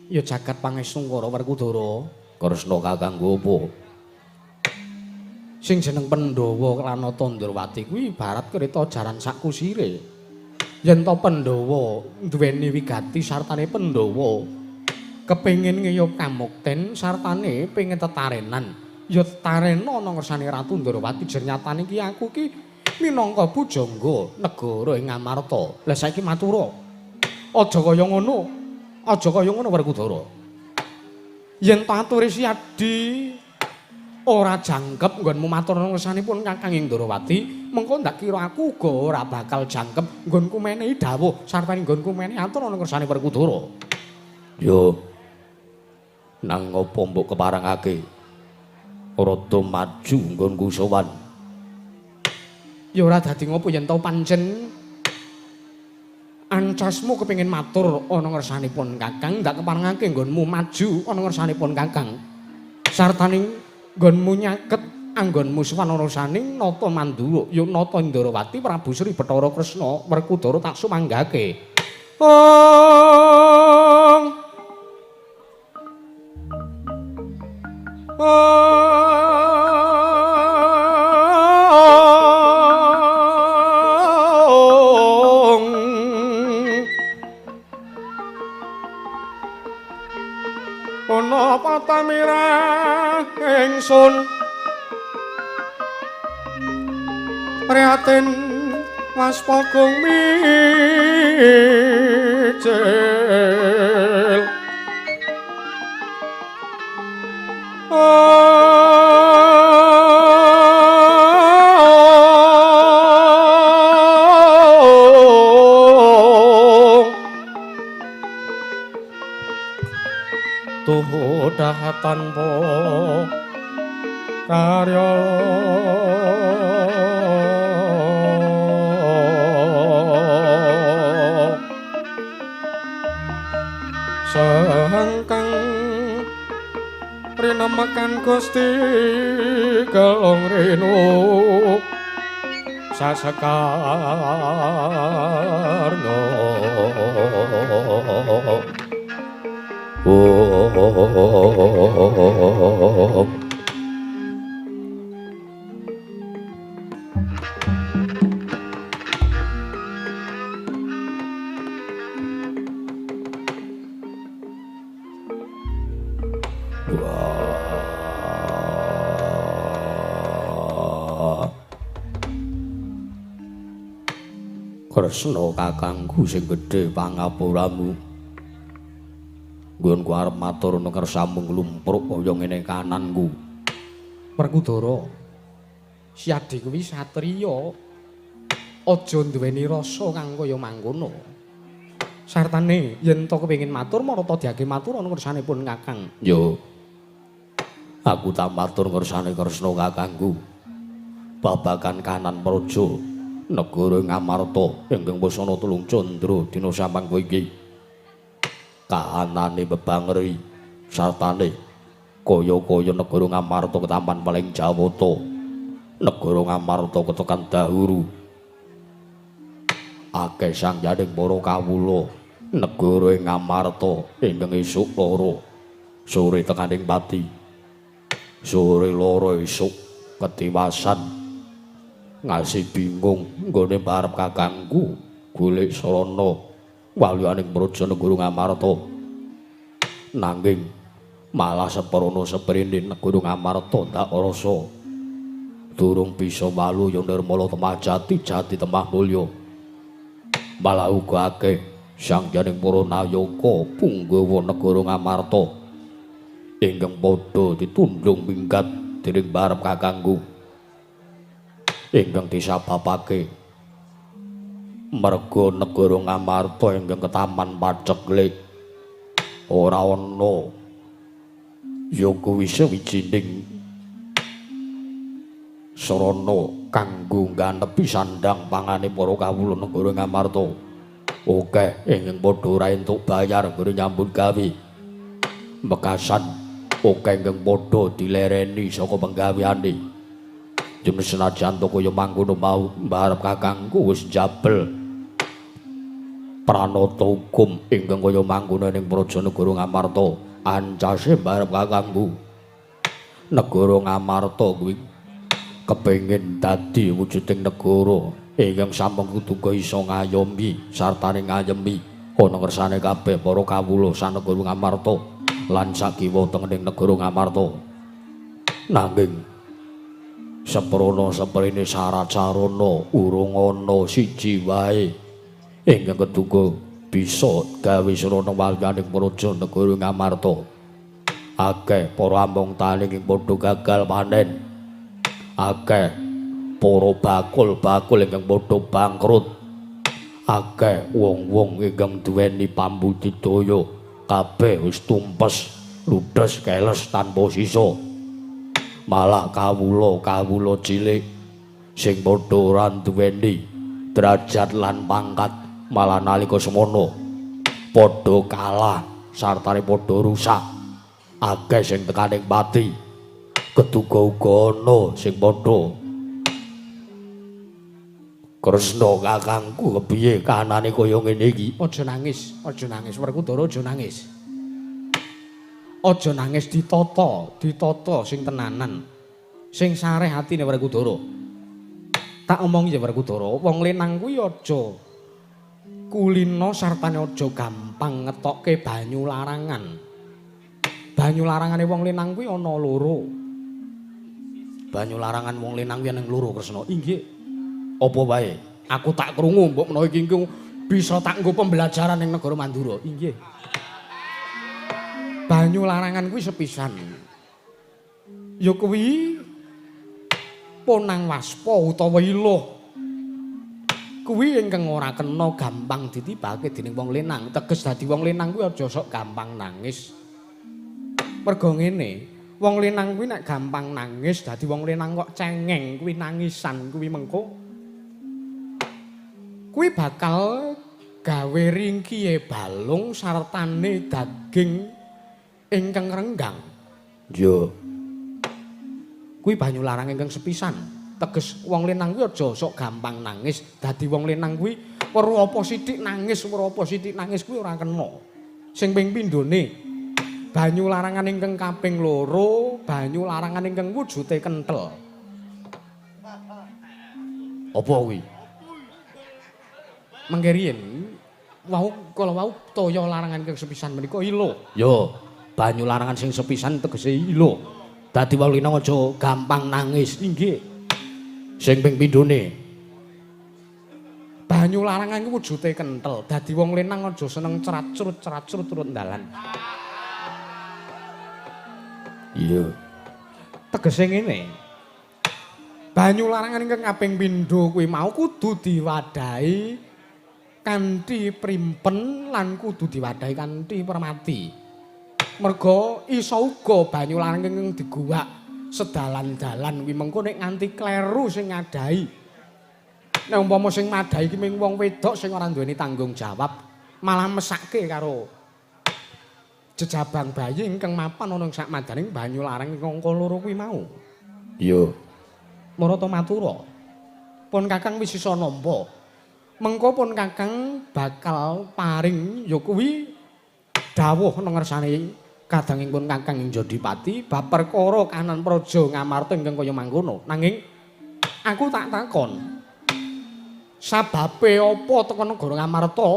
Ya jagat pangestu karo Werkudara. Kresna kakangku apa? Sing jeneng Pandhawa Klanata Ndrawati kuwi ibarat kereta jaran sak kusire. Yen to Pandhawa duweni wigati sartane Pandhawa kepengin ngiyup kamukten sartane pengin tetarenan. Ya tarena ana ngersane Ratu Ndrawati jernyatane iki aku ki minangka pujangga negara ing Ngamarta. Lah saiki matura. Aja kaya ngono. Aja kaya ngono Werkudara. Yen to ature siadi ora jangkep nggonmu matur ngersanipun Kakang Indrawati, mengko ndak kira aku uga ora bakal jangkep nggonku menehi dawuh sartane nggonku menehi atur ana ngersane Werkudara. Yo. Nang ngopo mbok keparengake? Rada maju nggonku sowan. Ya ora dadi ngopo yen to pancen ancasmu kepengin matur ana ngersanipun Kakang, ndak keparengake nggonmu maju ana ngersanipun Kakang. Sartane nggonmu nyaket anggonmu sowan ana saning nata Mandura, ya nata Indrawati Prabu Sri Bathara Kresna Werkudara tak sumanggake. Ana patamira ingsun prihatin waspagung mijil tuhudah tanpa karya sangkang rinemakan Gusti kelong renu sasekarno Kresna kakangku sing gedhe pangapuramu. Nggonku arep matur ngersamu nglumpruk kaya ngene kananku. Werkudara, si Adi kuwi satriya. Aja nduweni rasa kang kaya mangkono. Sartane yen to kepengin matur marata diake matur ana ngersanipun Kakang. Yo. Aku tak matur ngersane Kresna kakangku. Babagan kanan praja negara Ngamarta ingkang wasana Tulung Candra dina sampang kowe iki. Kahanane bebangri sartane kaya-kaya negara Ngamarta ketampan paling jawata. Negara Ngamarta ketekan dahuru. Akeh sangjaning para kawula negara Ngamarta ingkang esuk lara sore tekaning pati. Sore lara esuk ketiwasan. Ngasih bingung nggone barep kakangku golek sarana waliyaning praja negara Ngamarta. Nanging malah seprana seprene negara Ngamarta tak rasa durung bisa malu ya nirmala temah jati jati temah mulya. Malah uga akeh sangjaning para nayaka punggawa negara Ngamarta ingkang padha ditundhung minggat dening barep kakangku. Ingkang disababake merga negara Ngamarta ingkang ketaman paceklik ora ana ya kuwi sawijining sarana kanggo ngganepi sandhang pangane para kawula negara Ngamarta. Akeh ingkang padha ora entuk bayar nggone nyambut gawe. Mekasan akeh ingkang padha dilereni saka penggaweane. Yen senajan to kaya mangkono mau mbarep kakangku wis njabel pranata hukum ingkang kaya mangkono ning praja negara Ngamarta. Ancase mbarep kakangku negara Ngamarta kuwi kepengin dadi wujuding negara ingkang sampun kudu iso ngayomi sartane ngayemi ana ngersane kabeh para kawula sanegara Ngamarta lan sakiwa tengening negara Ngamarta. Nanging seprana seprene syarat-carana urung ana siji wae ingkang keduga bisa gawe sarana waliyaning praja negara Ngamarta. Akeh para ambung tani ing padha gagal panen. Akeh para bakul-bakul ingkang padha bangkrut. Akeh wong-wong ingkang duweni pambudidaya kabeh wis tumpes, ludes keles tanpa sisa. Malah kawula cilik sing padha ora duweni derajat lan pangkat malah nalika semono padha kalah sartane padha rusak. Akeh sing tekaning pati. Keduga uga ana sing padha Kresna kakangku kepiye kahanane kaya ngene iki? Aja nangis Werkudara, aja nangis. Aja nangis ditata sing tenanan. Sing sareh atine Werkudara. Tak omong ya Werkudara, wong lenang kuwi aja kulino sartane aja gampang ngetokke banyu larangan. Banyu larangane wong lenang kuwi ana loro. Banyu larangan wong lenang kuwi ana loro Kresna. Inggih. Apa wae? Aku tak krungu mbok menawa iki bisa tak nggo pembelajaran ning negara Mandura. Inggih. Banyu larangan kuwi sepisan. Ya kuwi ponang waspa utawa iluh. Kuwi ingkang ora kena gampang ditibake dening wong lenang. Teges dadi wong lenang kuwi aja sok gampang nangis. Mergo ngene, wong lenang kuwi nek gampang nangis dadi wong lenang kok cengeng kuwi nangisan kuwi mengko kuwi bakal gawe ringkihe balung sartane daging ingkang renggang. Yo. Kuwi banyu larang ingkang sepisan. Teges wong lenang kuwi aja sok gampang nangis. Dadi wong lenang kuwi weruh apa sithik nangis kuwi ora kena. Sing ping pindhone banyu larangan ingkang kaping 2, banyu larangan ingkang wujute kenthel. Apa kuwi? Mengke riyen kala wau toya larangan ingkang sepisan menika ilo. Yo, banyu larangan sing sepisan tegese ilo. Dadi wong linang aja gampang nangis. Inggih. Sing ping pindhone. Banyu larangan iku wujute kenthel. Dadi wong lenang aja seneng ceracrut turut dalan. Iya. Tegese ngene. Banyu larangan ingkang kaping pindho kuwi mau kudu diwadahi kanthi primpen lan kudu diwadahi kanthi permati. Merga iso uga banyu larangan ingkang diguwak sedalan-dalan kuwi mengko nek nganti kleru sing ngadahi. Nek umpama sing madahi ki mung wong wedok sing ora duweni tanggung jawab, malah mesake karo jejabang bayi ingkang mapan ana ing sak madaning banyu larang ingkang angka 2 kuwi mau. Iya. Marata matura. Pun Kakang wis isa nampa. Mengko pun Kakang bakal paring ya kuwi dawuh nang ngersane kadangipun Kakang ing Jodipati bab perkara kahanan praja Ngamarta ingkang kaya mangkono. Nanging aku tak takon. Sababe apa teka negara Ngamarta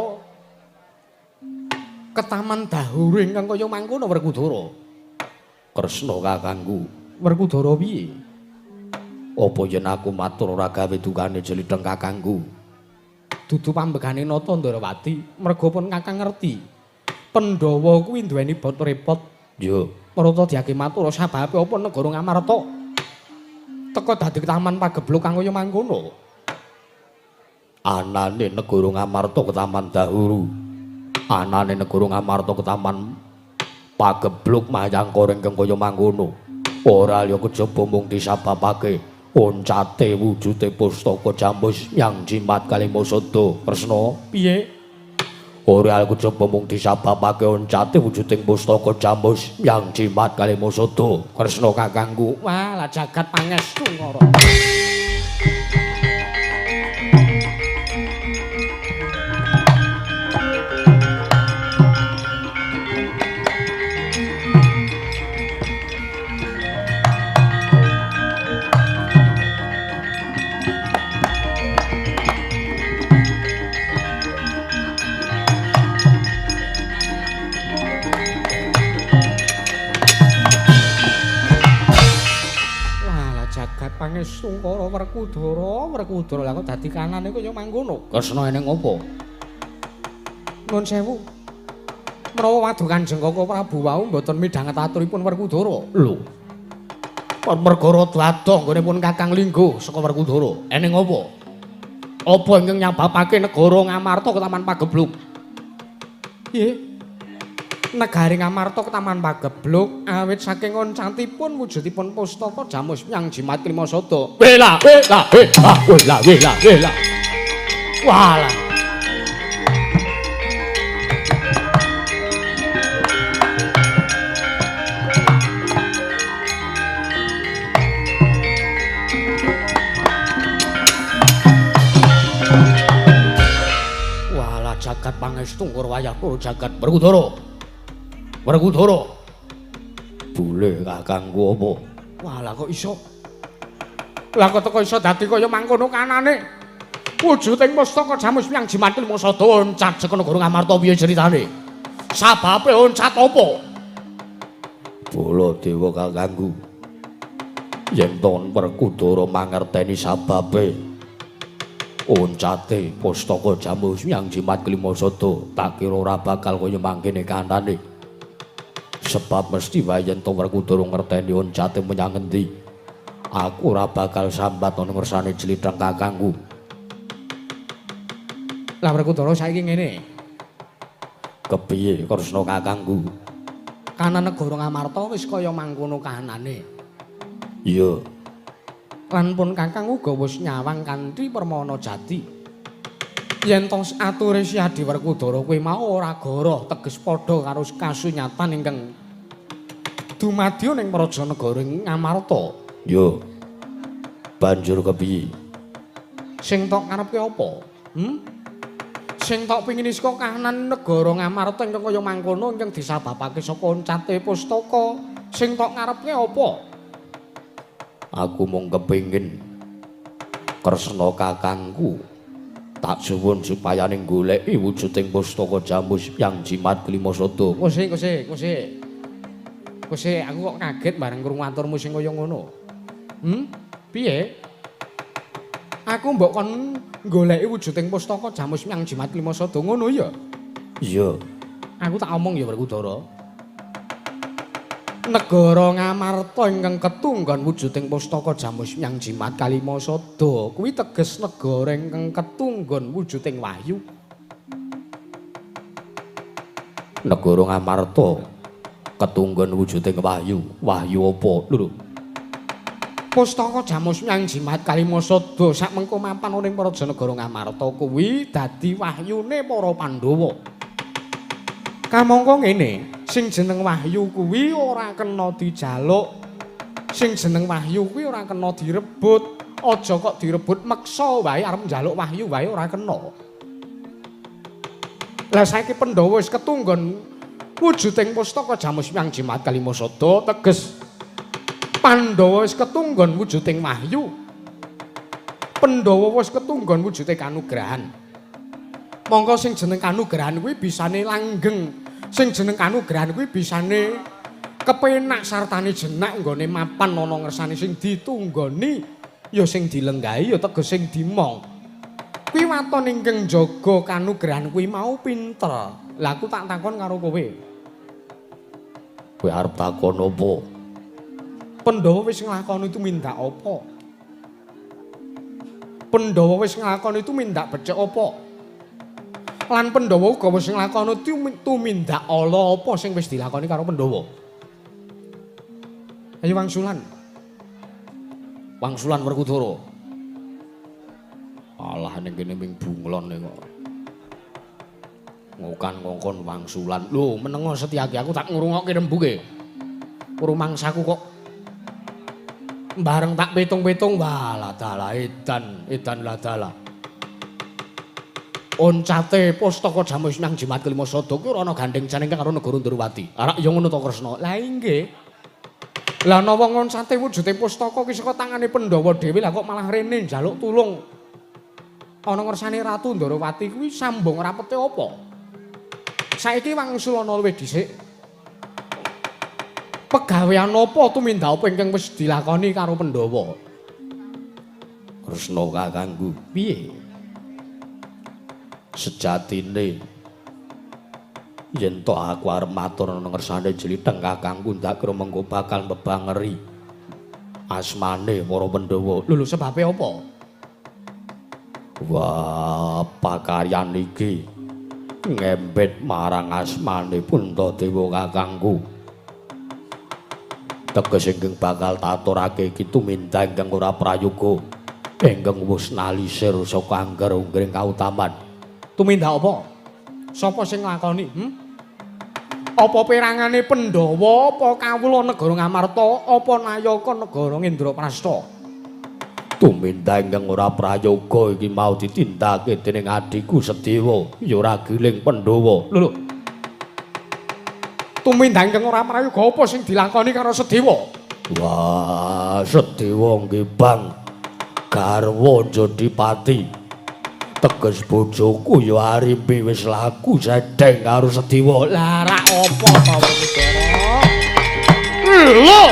ketaman dahur ingkang kaya mangkono Werkudara? Kresna kakangku. Werkudara piye? Apa yen aku matur ora gawe dukane jelideng kakangku? Dudu pambegane nata Ndarawati, merga pun Kakang ngerti. Pandhawa kuwi duweni bot repot. Yo, Marata diake matur sababe apa negara Ngamarta teka dadi taman pagebluk kang kaya mangkono. anane negara Ngamarta ketaman dahuru. Anane negara Ngamarta ketaman pagebluk mayangkara ingkang kaya mangkono. Ora liya kejaba mung disababake oncate wujude pustaka jambus yang jimat Kalimasada. Kresna, Piye? ora kejaba mung disababake oncate wujuding pustaka jambus yang jimat Kalimasada. Kresna kakangku. Wah, lah jagat pangestu ngara. Pangestu karo Werkudara lha kok dadi kanane kaya mangkono. Kresna eneng apa? Nuwun sewu. Menawa wadu Kanjeng Koko Prabu wau mboten midhanget aturipun Werkudara. Lho. Perkara dladong nggonipun Kakang Linggo saka Werkudara. Eneng apa? Apa ingkang nyababake negara Ngamarta ke Taman Pagebluk? Nggih. Negari Ngamarta ke Taman Pagebluk awit saking oncatipun wujudipun pustaka Jamus Myang Jimat Klimasada. Wela. Walah. Walah jagat pangestu wayah tur jagat Werkudara. Bule kakangku apa? Walah kok iso. Lah kok teko iso dadi kaya mangkono kanane. Wujuding pustaka Jamus Myang Jimat Klimasada oncat saka negara Ngamarta piye critane? Sababe oncat apa? Baladewa kakangku. Yen ton Werkudara mangerteni sababe oncate pustaka Jamus Myang Jimat Klimasada, tak kira ora bakal kaya mangkene kanane. Sebab mesti wae yen to Werkudara ngerteni oncate menyang endi. Aku ora bakal sambat ana ngersane jlitheng kakangku. Lah Werkudara saiki ngene. Kepiye Kresna kakangku? Kanan negara Ngamarta wis kaya mangkono kahanane. Iya. Lan pun kakang uga wis nyawang kanthi permana jati. Yen tos ature si Adi Werkudara kuwi mau ora goroh teges padha karo kasunyatan ingkang dumadya ning praja negara Ngamarta. Yo. Banjur kepiye? Sing tok karepke apa? Sing tok pingin saka kahanan negara Ngamarta ingkang kaya mangkono ingkang disababake saka oncate pustaka. Sing tok karepke apa? Aku mung kepingin Kresna kakangku tak suwun supaya ning goleki wujuding pustaka Jamus Myang Jimat Klimasada. Kose, aku kok kaget bareng krungu aturmu sing kaya ngono. Piye? Aku mbok kon goleki wujuding pustaka Jamus Myang Jimat Klimasada ngono ya? Iya. Aku tak omong ya Werkudara. Negara Ngamarta ingkang ketunggon wujuding pustaka Jamus Myang Jimat Klimasada kuwi teges negara ingkang ketunggon wujuding wahyu. Negara Ngamarta ketunggon wujuding wahyu. Wahyu apa? Lho. Pustaka Jamus Myang Jimat Klimasada sak mengko mapan ning praja negara Ngamarta kuwi dadi wahyune para Pandhawa. Kamangka ngene, sing jeneng wahyu kuwi ora kena dijaluk. Sing jeneng wahyu kuwi ora kena direbut. Aja kok direbut meksa wae arep njaluk wahyu wae ora kena. Lah saiki Pandhawa wis ketunggon wujuding pustaka Jamus Myang Jimat Klimasada teges Pandhawa wis ketunggon wujuding wahyu. Pandhawa wis ketunggon wujuding kanugrahan. Monggo sing jeneng kanugrahan kuwi bisane langgeng. Sing jeneng kanugrahan kuwi bisane kepenak sartane jenak nggone mapan ana ngersane sing ditunggoni ya sing dilenggahi ya teges sing dimong. Kuwi waton ingkang jaga kanugrahan kuwi mau pinter. Lah aku tak takon karo kowe. Kowe arep takon apa? Pandhawa wis nglakoni tumindak apa? Pandhawa wis nglakoni tumindak becik apa? Lan Pandhawa uga wis nglakoni tumindak ala apa sing wis dilakoni karo Pandhawa? Ayo wangsulan. Wangsulan Werkudara. Alah ning kene ming bunglon kok. Ngokan ngongkon wangsulan. Lho, menengo Setyaki aku tak ngrungokke rembuke. Rumangsaku kok bareng tak pitung-pitung walah dalah edan ladala. Oncate pustaka Jamus Myang Jimat Klimasada kuwi ora ana gandeng janing karo negara Ndrawati. Arak ya ngono to Kresna. Lah inggih. Lah ana wong oncate wujude pustaka ki saka tangane Pandhawa dhewe lah kok malah rene njaluk tulung. Ana ngersane Ratu Ndrawati kuwi sambung rapete apa? Saiki wangsul ana luwih dhisik. Pegawean apa tumindak apa ingkang wis dilakoni karo Pandhawa? Kresna kakangku, piye? Sejatine yen to aku arep matur nang ngersane Jlitheng kakangku ndak kira mengko bakal mbebangeri asmane para Pandhawa. Lho sebabe apa? Wah, pakaryan iki ngembet marang asmane Puntadewa kakangku. Teges ingkang bakal taturake iki tuminta ingkang ora prayoga, ingkang wis nalisir saka angger-unggering kautaman. Tumindak apa? Sapa sing nglakoni? Apa perangane Pandhawa, apa kawula negara Ngamarta, apa nayaka negara Indraprastha? Tumindak ingkang ora prayoga iki mau ditindakake dening adhiku Sedewa, ya ora giling Pandhawa. Lho. Tumindak ingkang ora prayoga apa sing dilakoni karo Sedewa? Wah, Sedewa nggih Bang. Garwa Jodipati. Teges bojoku ya arimbe wis laku sedeng karo Sedewa. Lah rak apa to Werkudara? Lho.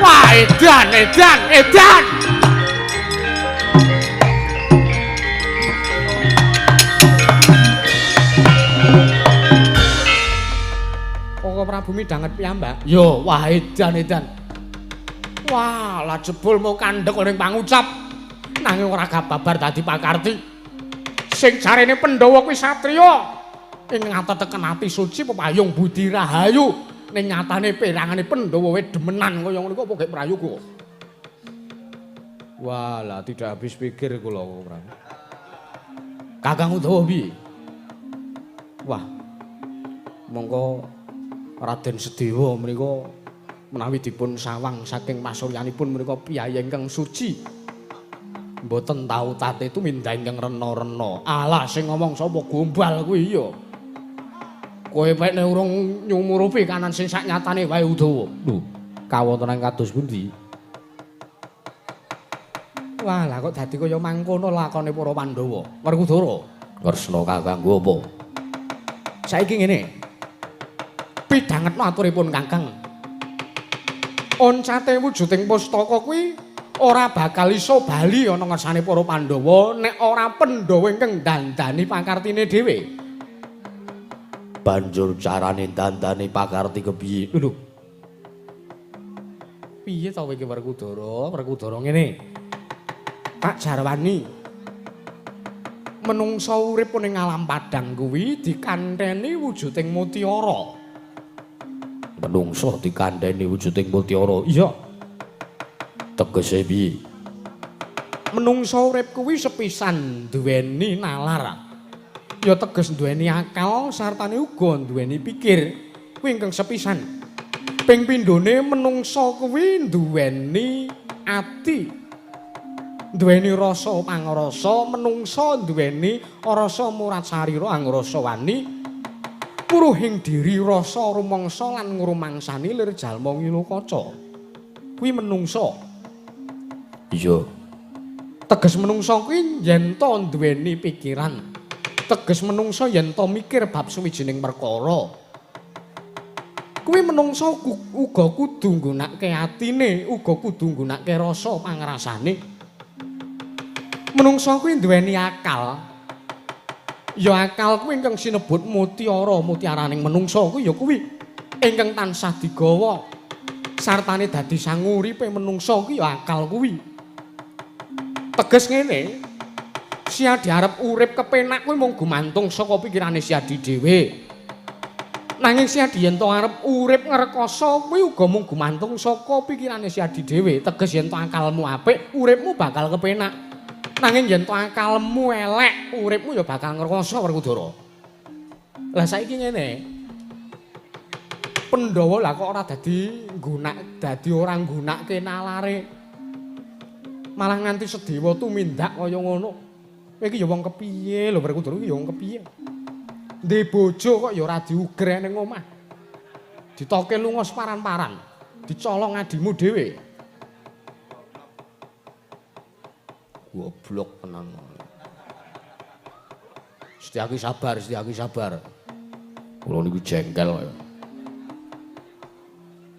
Wah, edan. Kok Prabu midhanget piyambak? Yo, wah edan. Wah, lah jebul mau kandhek ning pangucap. Nanging ora kababar dadi pakarti. Sing jarene Pandhawa kuwi satriya. Ing ngateteken ati suci pepayung budi rahayu. Ning nyatane perangane Pandhawa wae demenan kaya ngono kok gek prayoga. Wah, lah tidak habis pikir kula, Prabu. Kakang Udawa piye? Wah. Monggo Raden Sedewa menika menawi dipun sawang saking masuryanipun menika piyai ingkang suci. Mboten tau tate tumindak ingkang rena-rena. Alah sing ngomong sapa gombal kuwi ya. Kowe pekne urung nyumurupi kanan sing sak nyatane wae Udawa. Lho, kawontenan kados pundi? Wah, lah kok dadi kaya mangkono lakone para Pandhawa. Werkudara, Kresna kakangku apa? Saiki ngene. Pidhangetno aturipun Kakang. Oncate wujuding pustaka kuwi ora bakal iso bali ana ngersane para Pandhawa nek ora Pandhawa ingkang dandani pakartine dhewe. Banjur carane dandani pakarti kepiye? Lho. Piye ta kowe iki Werkudara? Werkudara ngene. Tak jarwani. Menungsa urip ning alam padang kuwi dikanteni wujuding mutiara. Menungsa dikandhani wujuding mutiara. Iya. Tegese piye? Menungsa urip kuwi sepisan duweni nalar. Ya teges duweni akal sartane uga duweni pikir. Kuwi ingkang sepisan. Ping pindhone menungsa kuwi duweni ati. Duweni rasa pangrasa, menungsa duweni rasa murat sarira angrasa wani. Puruhing diri rasa rumangsa lan ngrumangsani lir jalma ngilukaca. Kuwi menungsa. Iya. Teges menungsa kuwi yen to duweni pikiran. Teges menungsa yen to mikir bab suwijining perkara. Kuwi menungsa uga kudu nggunakake atine, uga kudu nggunakake rasa pangrasane. Menungsa kuwi duweni akal. Ya akal kuwi ingkang sinebut mutiara, mutiaraning menungsa kuwi ya kuwi ingkang tansah digawa sartane dadi sanguripe menungsa kuwi ya akal kuwi. Teges ngene, Siadi arep urip kepenak kuwi mung gumantung saka pikirane Siadi dhewe. Nanging Siadi yen to arep urip ngrekoso kuwi uga mung gumantung saka pikirane Siadi dhewe. Teges yen to akalmu apik, uripmu bakal kepenak. Nanging yen to akalmu elek, uripmu ya bakal ngrekoso Werkudara. Lah saiki ngene. Pandhawa lah kok ora dadi ora nggunakake nalare. Malah nganti Sedewa tumindak kaya ngono. Kowe iki ya wong kepiye lho Werkudara iki ya wong kepiye? Ndhe bojo kok ya ora diugreh ning omah. Ditoke lunga separan-paran, dicolong adimu dhewe. Goblok tenan. Setyaki sabar. Kula niku jengkel kaya.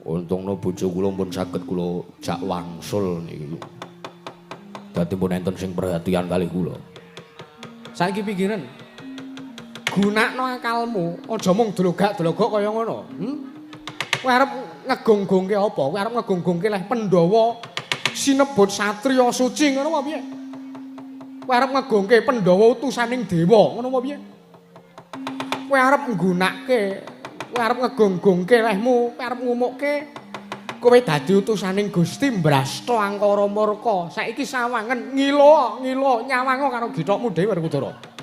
Untungno bojo kula pun saged kula jak wangsul niki. Dadi pun enten sing perhatian kalih kula. Saiki pikiran. Gunakno akalmu, aja mung delogak-delogok kaya ngono. Kowe arep ngegonggongke apa? Kowe arep ngegonggongke leh Pandhawa sinebut satriya suci ngono apa piye? Kowe arep ngegongke Pandhawa utusaning dewa ngono apa piye? Kowe arep nggunakake, kowe arep ngegonggongke lehmu, kowe arep ngumukke kowe dadi utusaning Gusti Mbrasta Angkara Murka. Saiki sawangen ngilo nyawango karo githokmu dhewe Werkudara.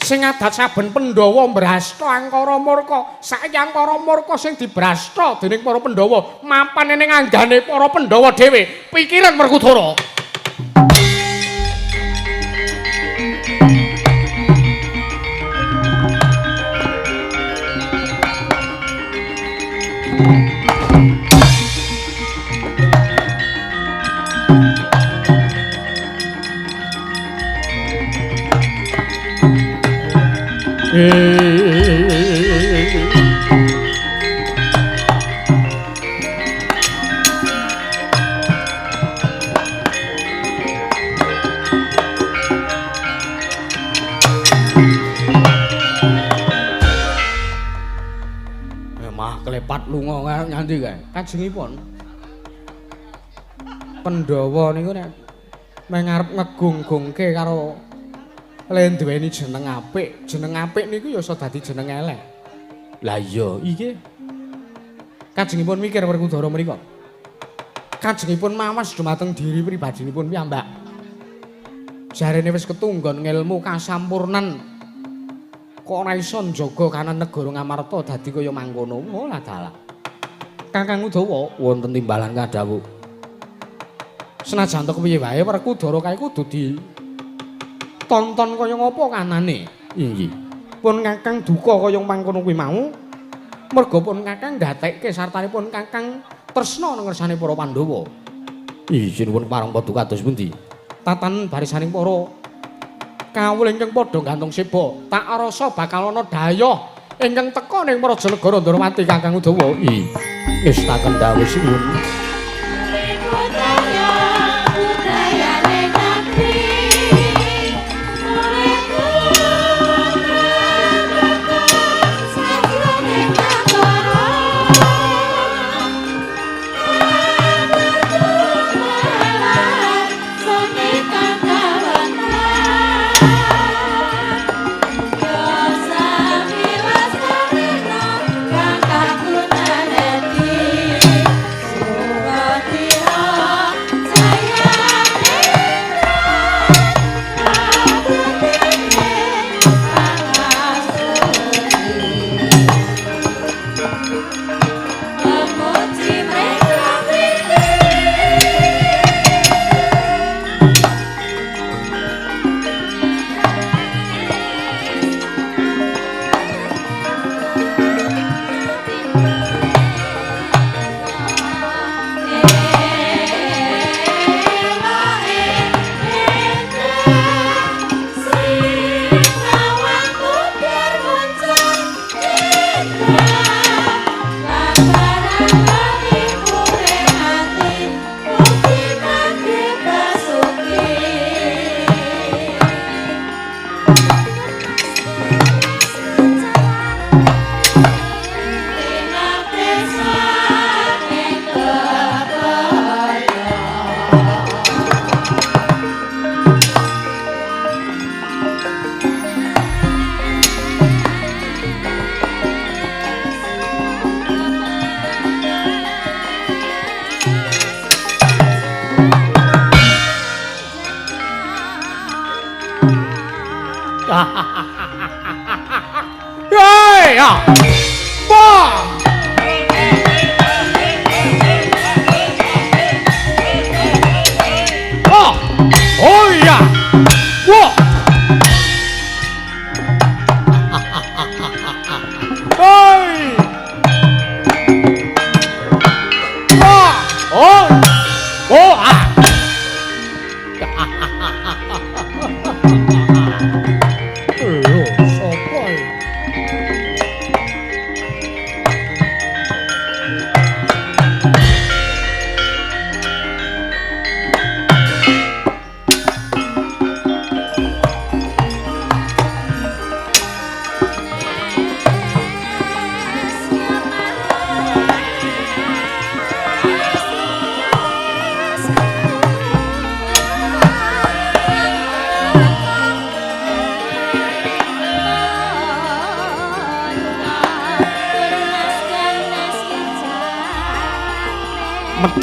Sing adat saben Pandhawa Mbrasta Angkara Murka, saiki Angkara Murka sing dibrasta dening para Pandhawa, mapan ning anggane para Pandhawa dhewe. Pikiran Werkudara. Klepat lunga nganti kae. Kajengipun Pandhawa niku nek ngarep ngegonggongke karo le duweni jeneng apik. Jeneng apik niku ya iso dadi jeneng elek. Lah iya, iki kajengipun mikir Werkudara mriku. Kajengipun mawas dumateng diri pribadinipun piyambak. Jarene wis ketunggon ngilmu kasampurnan. Kok ora iso njaga kanan negara Ngamarta dadi kaya mangkono. Oh lah dalah. Kakang Udawa wonten timbalan kadhawuh. Senajan to kepiye wae Werkudara kae kudu ditonton kaya ngapa kanane. Inggih. Pun Kakang duka kaya mangkono kuwi mau. Merga pun Kakang gatekke sartanipun Kakang tresna ngersane para Pandhawa. Isinipun parang padha kados pundi? Tatanen barisaning para kawul ingkang padha gantung seba, tak rasa bakal ana dayoh ingkang teka ning Prajanegara Ndrawati Kakang Udawa. Ngestaken dawuh sinuwun. Hei, ya. Wah. Oh. Oh iya. Wah. Hei. Wah. Oh. Oh, ah.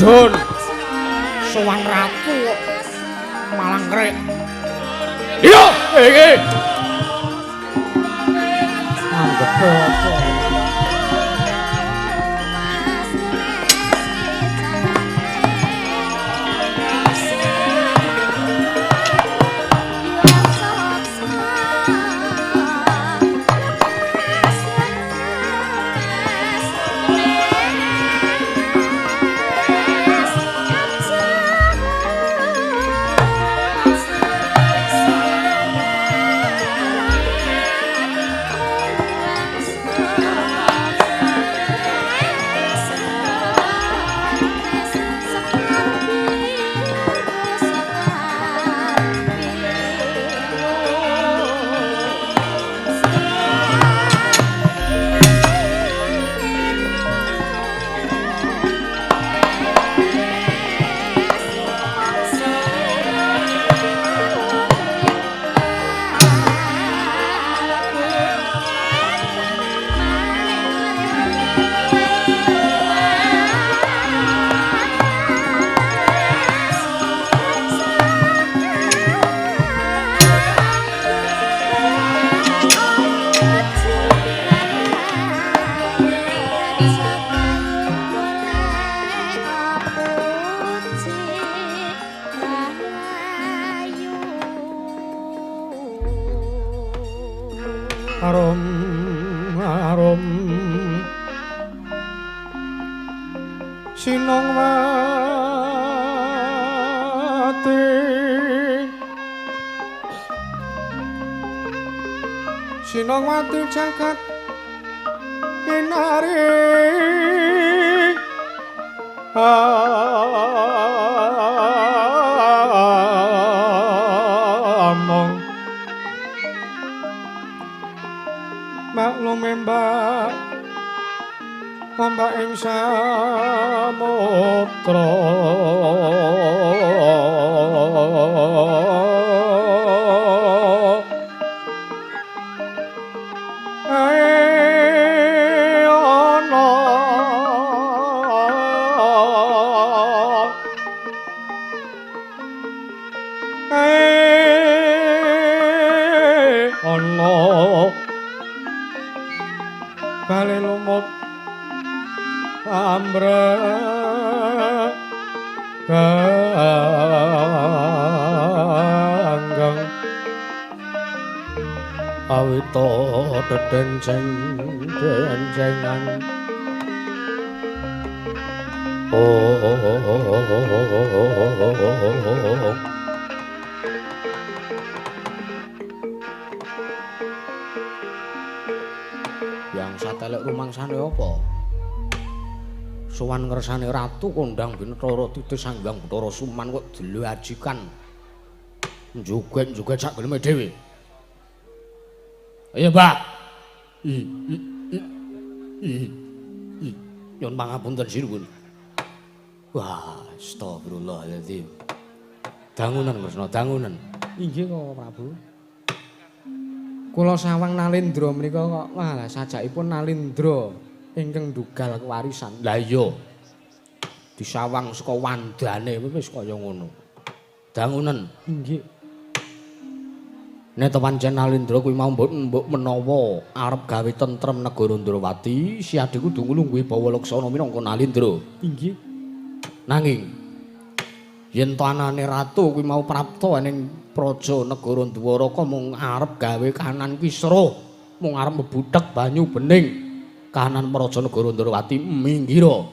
Don sowan ratu malang krek. Iya, iki. Anggep apa? Arum Sinong mati Sinong mati jagat inari among maklum mbak mbak ing samudra ana bali lumut ambrenggang awita dedenjengan yang satelek rumangsane apa? Sowan ngersane ratu kondang Bintara Titis Sanggang Bathara Suman kok delu ajikan. Njoget-njoget sak geleme dhewe. Ayo, Mbak. Nyuwun pangapunten sinuwun. Wah, astagfirullahaladzim. Dangunan Kresna, dangunan. Inggih kok Prabu. Kula sawang Nalendra menika kok malah sajakipun Nalendra ingkang dugal kewarisan. Lah iya. Disawang saka wandane wis kaya ngono. Dangunen. Nggih. Nek pancen Nalendra kuwi mau mbok menawa arep gawe tentrem negara Ndrawati, si Adi kudu nglungguhi bawa laksana minangka Nalendra. Inggih. Nanging yen to anane ratu kuwi mau prapta ning praja negara Dwaraka mung arep gawe kahanan Kisra, mung arep mbuthek banyu bening kahanan praja negara Ndrawati minggira.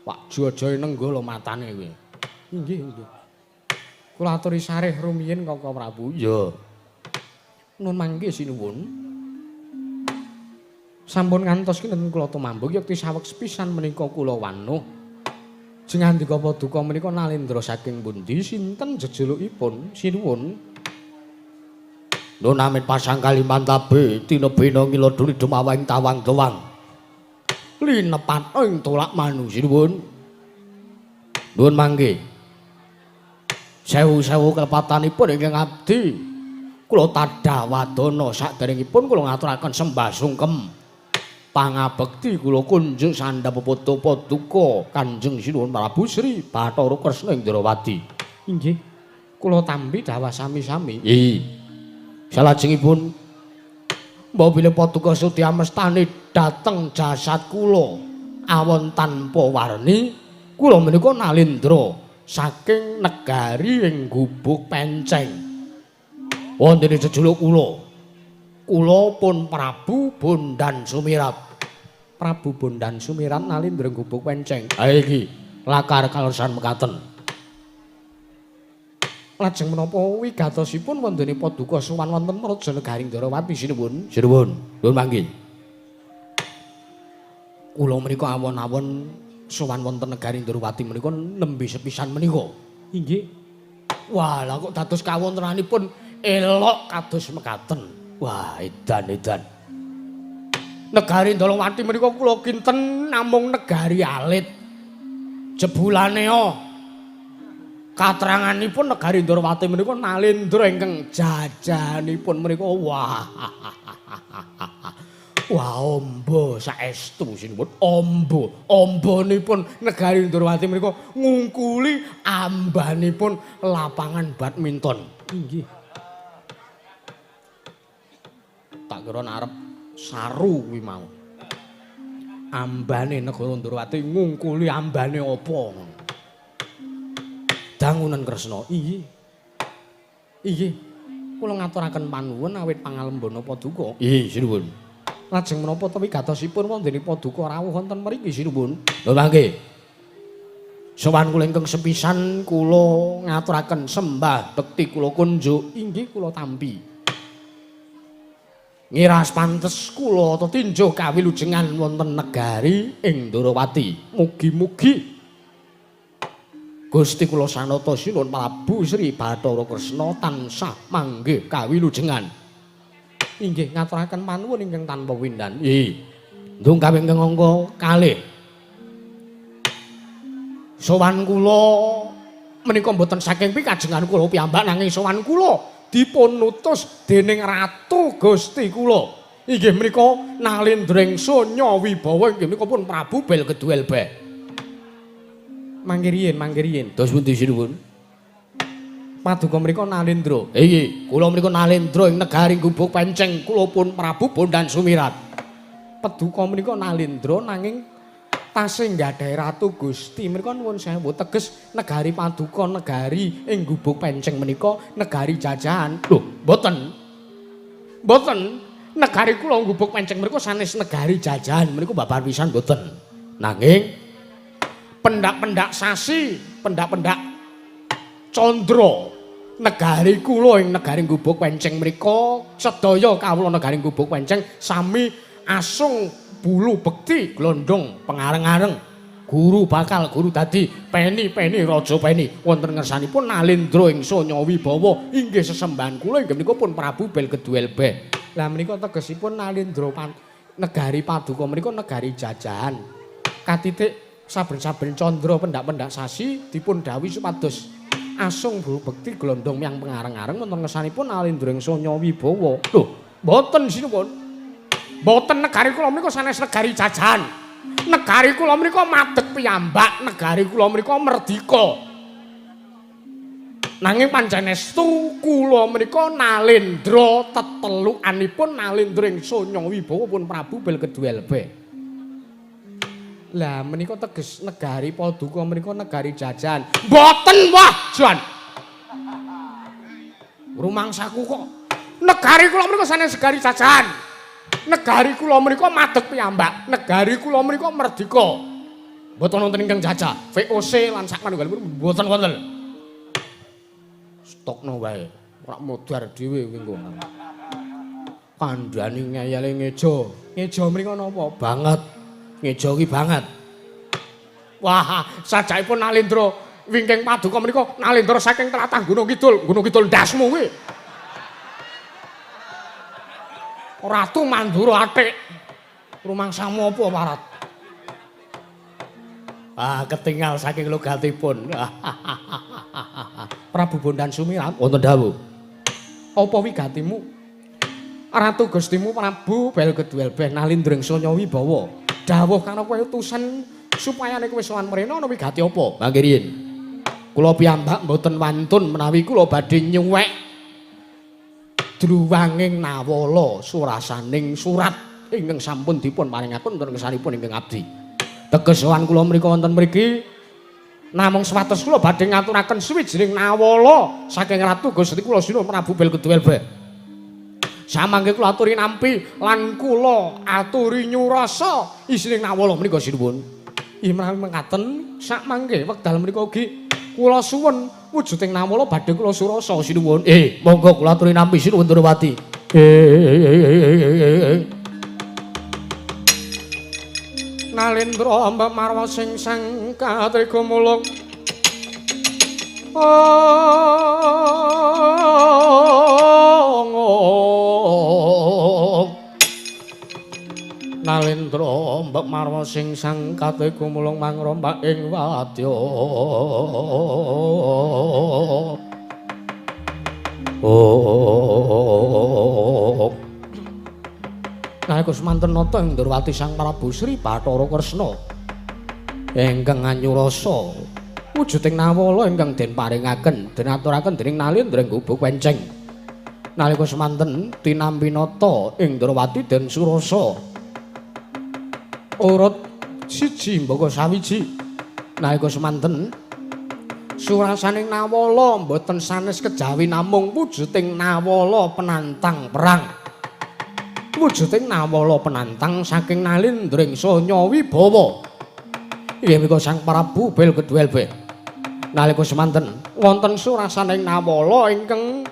Pak Jajahe nenggala matane kuwi. Inggih, inggih. Kula aturi sarih rumiyin Kakang Prabu. Ya. Nun mangke sinuwun. Sampun ngantos kinten kula tumambung yekti saweg sepisan menika kula wanuh. Jeng andika paduka menika Nalendra saking pundi sinten jejulukipun sinuwun? Nun amit pasang Kalimantabe tinebena ngiloduni dumawing tawang doang. Linepat ing tolak manu sinuwun. Nuwun mangke. Sewu-sewu kelepatanipun ingkang abdi kula tadhawadana saderengipun kula ngaturaken sembah sungkem pangabekti kula kunjuk sandhap poto paduka Kanjeng Sinuwun Prabu Sri Bathara Kresna Indrawati. Inggih. Kula tampi dawah sami-sami. Nggih. Salajengipun mbok bilih paduka sedya mestani dhateng jasad kula awon tanpa warni kula menika nalindra saking negari ing gubuk penceng. Wonten jejuluk kula pun Prabu Bondan Sumirat. Prabu Bondan Sumirat nalindra gubuk penceng. Ha iki lakar kalorsan mekaten. Lajeng menapa wigatosipun wondene paduka sowan wonten Raja Negaring Ndrawati sinuwun? Sinuwun, nuwun manggih. Kula menika awon-awon sowan wonten Negaring Ndrawati menika nembe sepisan menika. Inggih. Wah, lah kok dados kawontenanipun elok kados mekaten. Wah, edan-edan. Negari Ndrawati menika kula kinten namung negari alit. Jebulane katranganipun negari Ndrawati menika nalindra ingkang jajanipun menika wah. Wah, amba saestu sinuwun. Ambanipun negari Ndrawati menika ngungkuli ambanipun lapangan badminton. Inggih. Tak kira arep saru kuwi mau. Ambane negara Ndrawati ngungkuli ambane apa ngono. Dangunan Kresna. Inggih. Inggih. Kula ngaturaken panuwun awit pangalembana paduka. Nggih, sinuwun. Lajeng menapa ta wigatosipun wondene paduka rawuh wonten mriki sinuwun? Lho mangke. Sowan kula ingkang sepisan kula ngaturaken sembah bekti kula kunjuk. Inggih kula tampi. Ngiras pantes kula ta tinjuh kawilujengan wonten negari ing Ndrawati. Mugi-mugi Gusti kula sanata sinuwun Prabu Sri Bathara Kresna tansah manggih kawilujengan. Inggih ngaturaken panuwun ingkang tanpa windan. Nggih. Ndung kaping angka kalih. Sowan kula menika mboten saking pikajengan kula piyambak nanging sowan kula dipun utus dening ratu Gusti kula. Inggih menika Nalindring Sonya Wibawa inggih menika pun Prabu Belgeduelbe. Mangke riyen. Dos pundi sinuwun? Paduka mriku Nalindra. Nggih, kula menika Nalindra ing negari Gubuk Penceng, kula pun Prabu Bondan Sumirat. Paduka menika Nalindra nanging tasih nggadahi ratu Gusti. Menika nuwun sewu teges negari Paduka negari ing Gubuk Penceng menika negari jajahan. Lho, mboten. Mboten. Negari kula Gubuk Penceng menika sanes negari jajahan, menika babar pisan mboten. Nanging pendak-pendak sasi, pendak-pendak Candra negari kula ing negari Gubuk Penceng mriku sedaya kawula negari Gubuk Penceng sami asung bulu bekti glondong pengareng-areng guru bakal guru dadi peni-peni raja peni wonten ngersanipun Nalindra ing Sonya Wibawa inggih sesembahan kula inggih menika pun Prabu Belgeduelbe. Lah menika tegesipun Nalindra negari Paduka menika negari jajahan. Katitik saben-saben candra pendak-pendak sasi dipun dawuhi supados asung bulu bekti glondong yang pengareng-areng wonten ngersanipun Nalindra ing Sonya Wibawa. Lho, mboten sinuwun. Mboten negari kula menika sanes negari jajahan. Negari kula menika madeg piyambak, negari kula menika merdika. Nanging pancenestu kula menika Nalindra tetelukanipun Nalindra ing Sonya Wibawa pun Prabu Belgeduelbe. Lah menika teges negari Paduka menika negari jajahan. Mboten wah, Jan. Rumangsaku kok negari kula menika sanes negari jajahan. Negari kula menika madeg piyambak, negari kula menika merdika. Mboten wonten ingkang jajah, VOC lan sak manunggalipun mboten wonten. Stokno wae, ora modar dhewe kuwi engko. Kandhani ngeyele ngeja. Ngeja mriku napa? Banget. Ngeja ki banget. Wah, sajaipun Nalindra wingking Paduka menika Nalindra saking tlatah Gunung Kidul, Gunung Kidul ndasmu kuwi. Ratu Mandura Atik. Rumangsamu apa parat? Ah, ketinggal saking logatipun. Prabu Bondan Sumirat, Wonten dawuh. apa wigatimu? Ratu Gustimu Prabu Belgedwelbeh Nalindring Sonyo Wibawa dawuh karo kowe utusan supaya nek wis sowan mrene ana wigati apa? Mangke riyin. Kula piyambak mboten wantun menawi kula badhe nyuwek druwanging nawala surasaning surat ingkang sampun dipun paringaken wonten kesanipun ingkang abdi. Teges sowan kula mriku wonten mriki namung sewates kula badhe ngaturaken suwijining nawala saking Ratu Gusti kula Sina Prabu Belgedwelbeh. Samangke kula aturi nampi lan kula aturi nyurasa isining nawala menika sinuwun. Ih menawi mekaten sakmangke wekdal menika ugi kula suwun wujuding nawala badhe kula surasa sinuwun. Monggo kula aturi nampi sinuwun Durawati. Nalendra Mbak Marwa sing sang katrega mulung. Nalendra Mbak Marwa sing sang katrega mulung mangrombak ing wadya. Nalika semanten nata ing Durwati Sang Prabu Sri Bathara Kresna ingkang anyurasa wujuding nawala ingkang den paringaken den aturaken dening Nalendra Gubuk Wenceng. Nalika semanten tinampi nata ing Durwati den surasa urut siji mbaka sawiji. Nalika semanten surasaning nawala mboten sanes kejawi namung wujuding nawala penantang perang. Wujuding nawala penantang saking Nalindring Sonya Wibawa. Inggih menika Sang Prabu Belgedwelbeh. Nalika semanten wonten surasaning nawala ingkang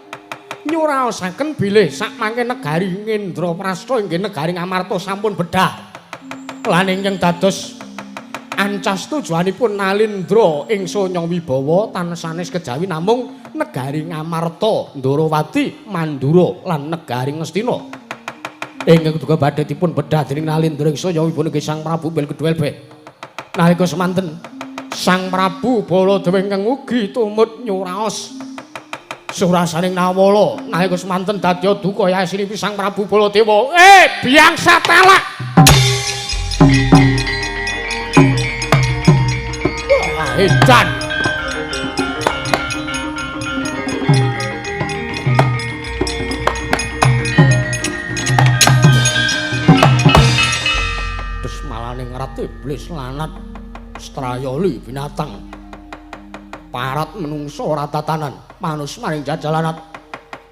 nyuraosaken bilih sakmangke negari Ngendraprasta inggih negari Ngamarta sampun bedhah. Lan ingkang dados ancas tujuanipun Nalindra ing Sonya Wibawa tan sanes kejawi namung negari Ngamarta, Ndrawati, Mandura lan negari Ngastina. Ingkang duka badhe dipun bedhah dening Nalindra Sonya Wibawa nggih Sang Prabu Belgedwelbeh. Nalika semanten Sang Prabu Baladewa ingkang ugi tumut nyuraos surasaning nawala nalika semanten dadya duka yasinipun Sang Prabu Baladewa. Biang Satala. Wah, edan. Ratu iblis lanat strayali binatang parat menungso ora tatanan manus maring jajalanat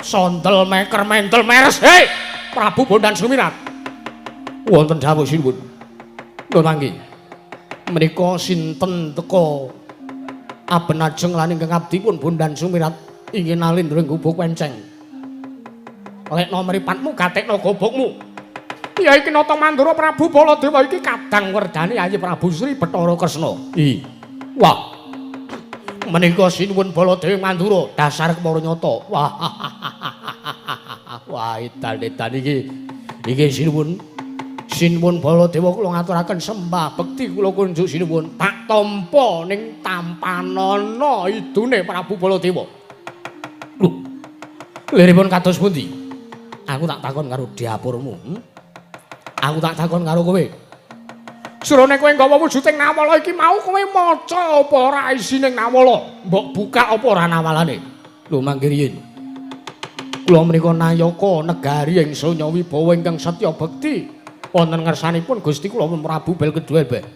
sondel meker mentel meres. Prabu Bondan Sumirat wonten dawuh sinuwun nuwun mangke menika sinten teka abenajeng lan ingkang abdi pun Bondan Sumirat ingin Nalindra Gubuk Wenceng lekna mripatmu gatekna gobokmu. Ya iki nata Mandura Prabu Baladewa iki kadang werdani Yayi Prabu Sri Bathara Kresna. Wah. Menika sinuwun Baladewa Mandura dasar kepara nyata. Wah, edan-edan iki sinuwun Baladewa kula ngaturaken sembah bekti kula kunjuk sinuwun tak tampa ning tampanana idune Prabu Baladewa. Lho. Liripun kados pundi? Aku tak takon karo diapurmu. Aku tak takon karo kowe. Surane kowe nggawa wujuding nawala iki mau kowe maca apa ora isining nawala? Mbok buka apa ora nawalane? Lho mangke riyin. Kula menika nayaka negari ing Sonya Wibawa ingkang setya bekti wonten ngersanipun Gusti kula Prabu Belgedwelbeh.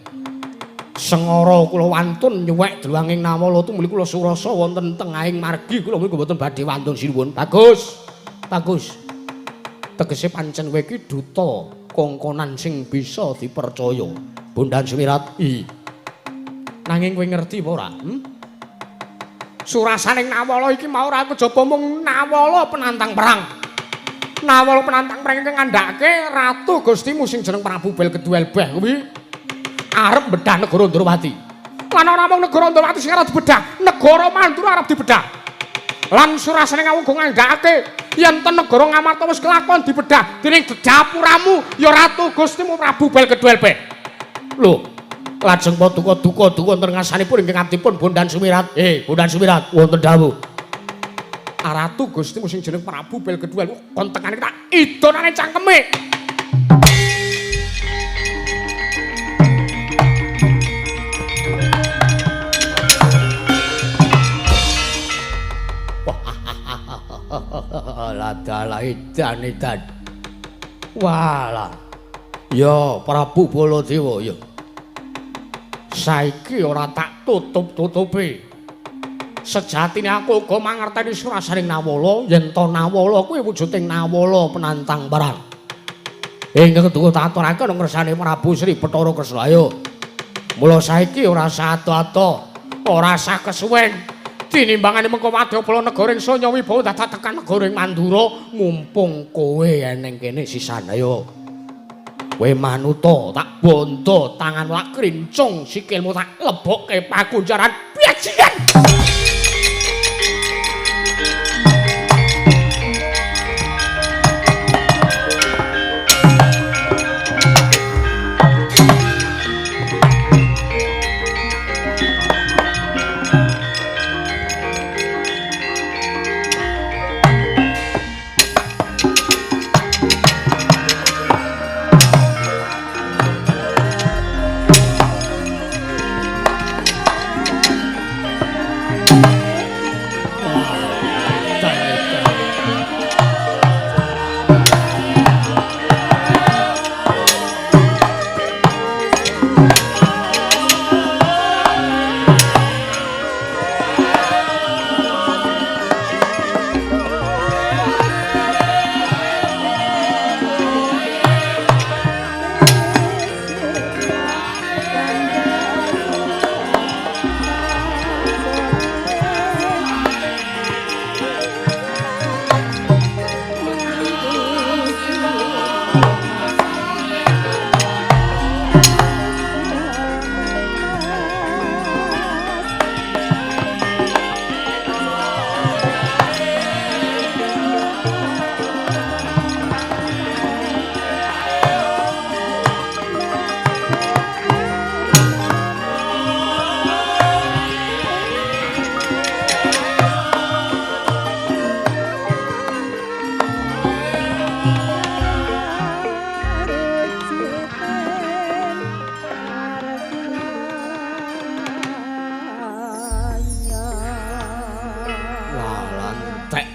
Sengara kula wantun nyuwek druwanging nawala tumuli kula surasa wonten tengahing margi kula menika mboten badhe wantun sinuwun. Bagus. Bagus. Tegese pancen kowe iki duta kongkonan sing bisa dipercaya. Bondan Sumirat. Nanging kowe ngerti apa ora? Surasaning nawala iki mau ora kejaba mung nawala penantang perang. Nawala penantang perang iki ngandhake Ratu Gustimu sing jeneng Prabu Belgedwelbeh kuwi arep bedah negara Ndrawati. Lan ora mung negara Ndrawati sing arep dibedah, negara Mandura arep dibedah. Lan surasaning awuga ngandhake yen ten negara Ngamarta wis kelakon dibedah dening dapuramu ya Ratu Gustimu Prabu Belgedwelbeh. Lho, lajeng paduka-duka wonten ngasanipun ingkang abdipun Bondan Sumirat. Bondan Sumirat wonten dawuh. Ratu Gustimu sing jeneng Prabu Belgeduel kon tekane tak idonane cangkeme. Ladala edan. Walah. Ya Prabu Baladewa ya. Saiki ora tak tutup-tutupi. Sejatine aku uga mangerteni surasaning Nawala yen to Nawala kuwi wujuding Nawala penantang perang. Ingkang kedua tak aturake nang ngersane Prabu Sri Bathara Kresna. Ayo. Mula saiki ora sato-ato, ora sah kesuwen. Tinimbangane mengko Wadyabala negara ing Sanya Wibawa dadak tekan negara ing Mandura mumpung kowe eneng kene sisan. Ayo. Kowe manuta tak bondo tangan lak krincung sikilmu tak lebokke pakunjaran bajingan.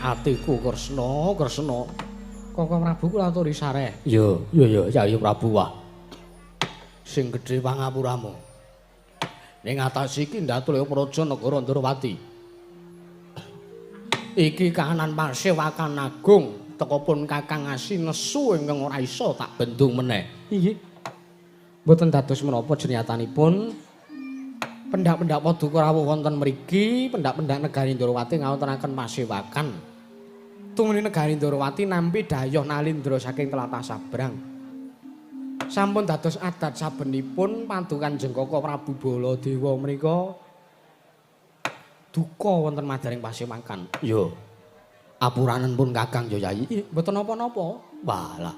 Atiku Kresna. Koko Prabu kula aturi sareh. Ya Prabu wah. Sing gedhe pangapuramu. Ning atas iki ndatule praja negara Ndrawati. Iki kahanan Pasewakan Agung tekopun Kakang Asi nesu ingkang ora isa tak bendung meneh. Inggih. Mboten dados menapa jenyatanipun pendak-pendak Paduka rawuh wonten mriki, pendak-pendak negari Ndrawati ngawontenaken Pasewakan. Tumuni negari Ndrawati nampi dayoh nalindra saking tlatah sabrang. Sampun dados adat sabenipun padukan Jengkaka Prabu Baladewa menika duka wonten madaring Pasewakan. Ya. Apuranipun Kakang ya Yayi. Mboten napa-napa. Walah.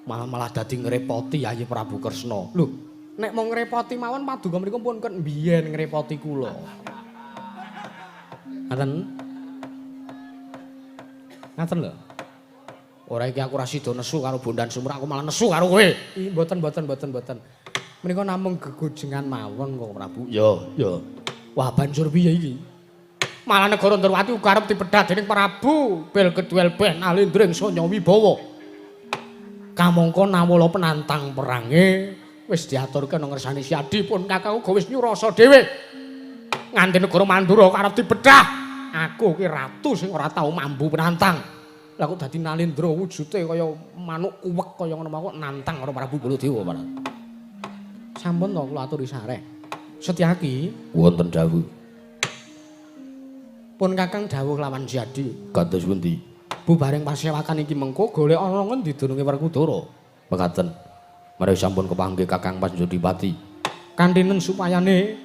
Malah dadi ngrepoti Yayi Prabu Kresna. Lho, nek mau ngrepoti mawon paduka mriku pun ken mbiyen ngrepoti kula. Ngaten lho. Ora iki aku ora sida nesu karo Bondan Sumur, aku malah nesu karo kowe. Mboten. Menika namung gegojengan mawon kok Prabu. Ya. Wah banjur piye iki? Malah negara Ndrawati uga arep dipedhah dening Prabu Belgeduel Ben Alindring Sanya Wibawa. Kamangka Nawala penantang perange wis diaturke nang ngersane Siadi pun Kakang uga wis nyurasa dhewe. Nganti negara Mandura arep dipedhah. Aku ki ratu sing ora tau mambu penantang. Lah kok dadi Nalindra wujude kaya manuk kuwek kaya ngono mawon nantang karo Prabu Baladewa para. Sampun to kula aturi sareh. Setyaki wonten dawuh. Pun Kakang dawuh lawan Siadi. Kados pundi? Bubaring Pasewakan iki mengko golek ana ngendi dununge Werkudara. Mekaten. Mari sampun kepanggih Kakang Panjodipati. Kantinen supayane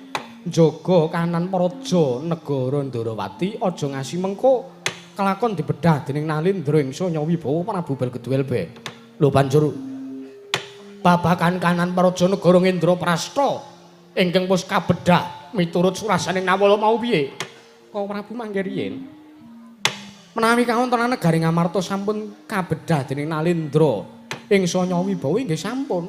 njaga kahanan praja negara Ndrawati aja ngasi mengko kelakon dibedhah dening Nalindra ing Sanya Wibawa Prabu Belgeduel be. Lho banjur babakan kahanan praja negara Indraprasta ingkang wis kabedhah miturut surasaning Nawala mau piye? Kok Prabu mangke riyen Menawi kawontenan negari Ngamarta sampun kabedah dening Nalendra ing Sanya Wibawa nggih sampun.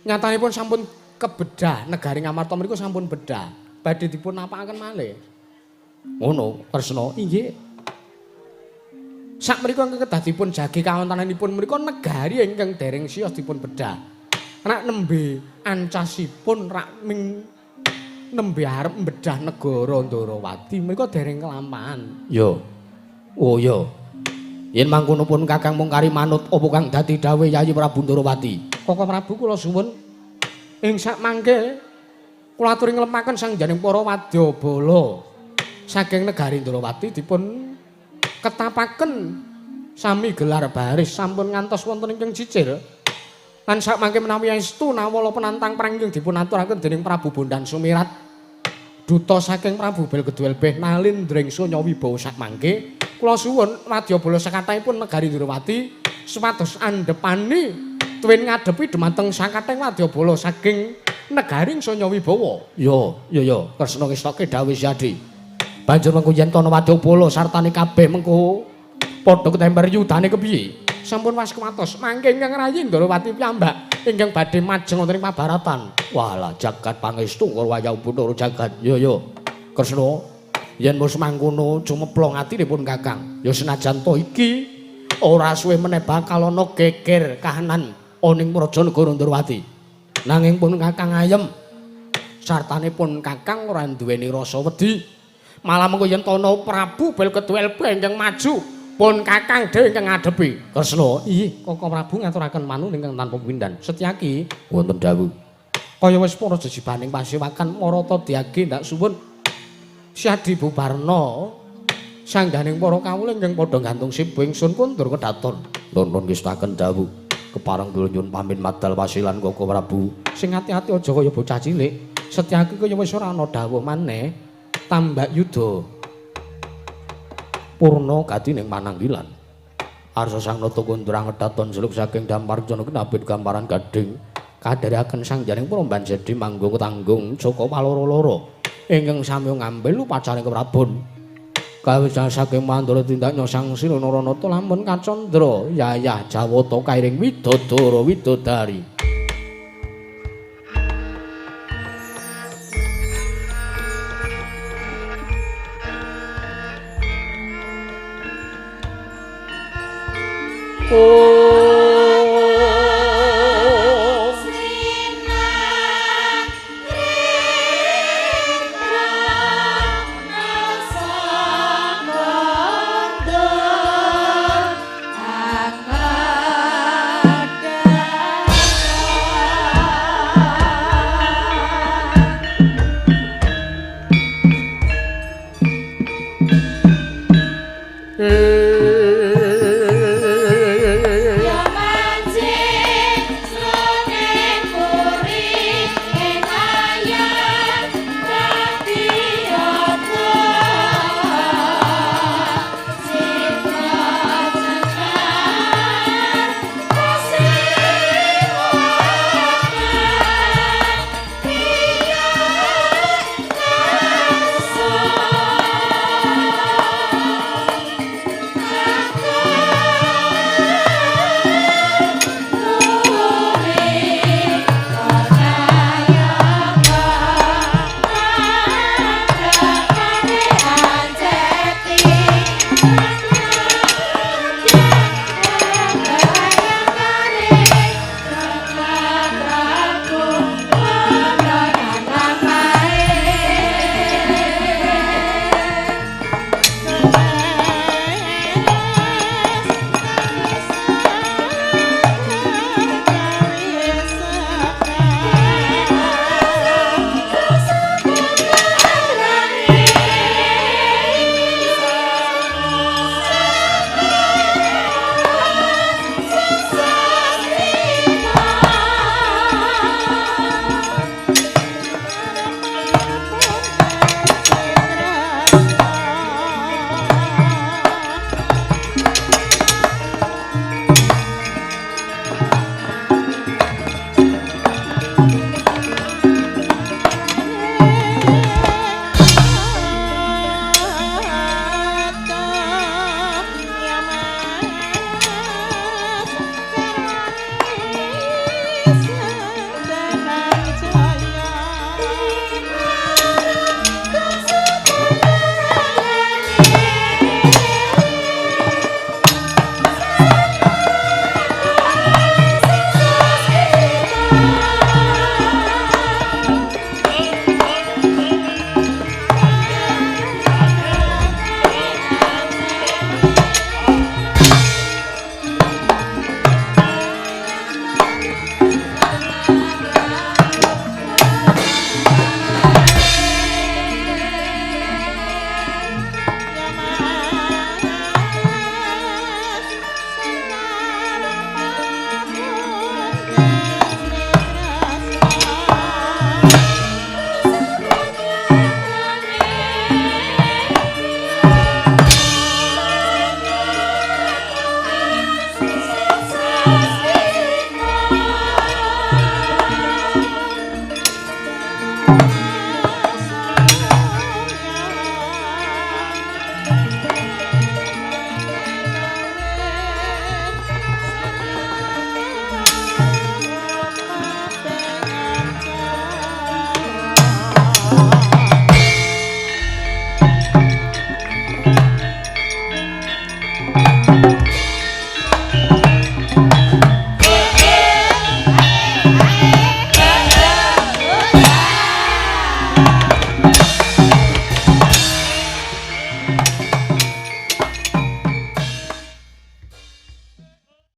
Nyatanipun sampun kebedah negari Ngamarta mriku sampun bedah. Badhe dipun napakaken malih. Ngono, Kresna. Inggih. Sak mriku kedah dipun jagi kawontenanipun mriku negari ingkang dereng siyos dipun bedah. Rak nembe ancasipun rak ming nembe arep mbedah negara Ndarawati mriku dereng kelampahan. Yo. Oh ya. Yen mangkono pun Kakang mung kari manut apa kang dadi dawuh Yayi Prabu Ndarawati. Koko Prabu kula suwun ing sak mangke kula aturi nglemaken sangjaning para wadyabala saking negari Ndarawati dipun ketapaken sami gelar baris sampun ngantos wonten ingkang cicil. Lan sak mangke menawi estu nawala penantang perang ingkang dipun aturaken dening Prabu Bondan Sumirat duta saking Prabu Belgedwel Beh Nalendring Sanya Wibawa sak mangke kula suwun wadyabala sakathahipun negari Ndarawati supados andhepani tuwin ngadepi dhumateng sakathing wadyabala saking negaring Sanya Wibawa. Yo, Kresna ngestoke dawuh Yadi. Banjur mengko yen ana wadyabala sartane kabeh mengko padha ketemper yudane kepiye? Sampun was kematos mangke ingkang rayi Ndarawati piyambak ingkang badhe majeng wonten ing pabaratan. Walah jagat pangestu wayah Bathara jagat. Yo, Kresna. Yen wis mangkono cumeplong atinipun Kakang. Ya senajan to iki ora suwe meneh bakal ana geger kahanan oning Praja Negara Ndarawati. Nanging pun Kakang ayem sartanipun Kakang ora duweni rasa wedi. Malah mengko yen ana Prabu Belgedwel ingkang maju pun Kakang dhewe ingkang ngadepi. Kresna, inggih Koko Prabu ngaturaken manut ingkang tanpa pindan. Setyaki wonten dawuh. Kaya wis para jejibaning pasewakan marata diage ndak suwun Syadi bubarna sangganing para kawula ingkang padha gantung sibu ingsun kundur kedaton. Nuwun ngestaken dawuh kepareng kula nyuwun pamit madal wasilan Koko Prabu. Sing ati-ati aja kaya bocah cilik. Setyaki kaya wis ora ana dawuh maneh tambak yuda. Purna gadining pananggilan. Arsa Sang Nata Kundurang kedaton seluk saking Damarjana kinabit gamparan gading. Kadharaken sangjaning Pramban Sedi manggung tanggung Jaka paloro-loro. Ingkang sami ngambil upacara keprabon kawisan saking mandala tindak nyosang Sinaranata lampun kacandra yayah Jawata kairing widodara widodari.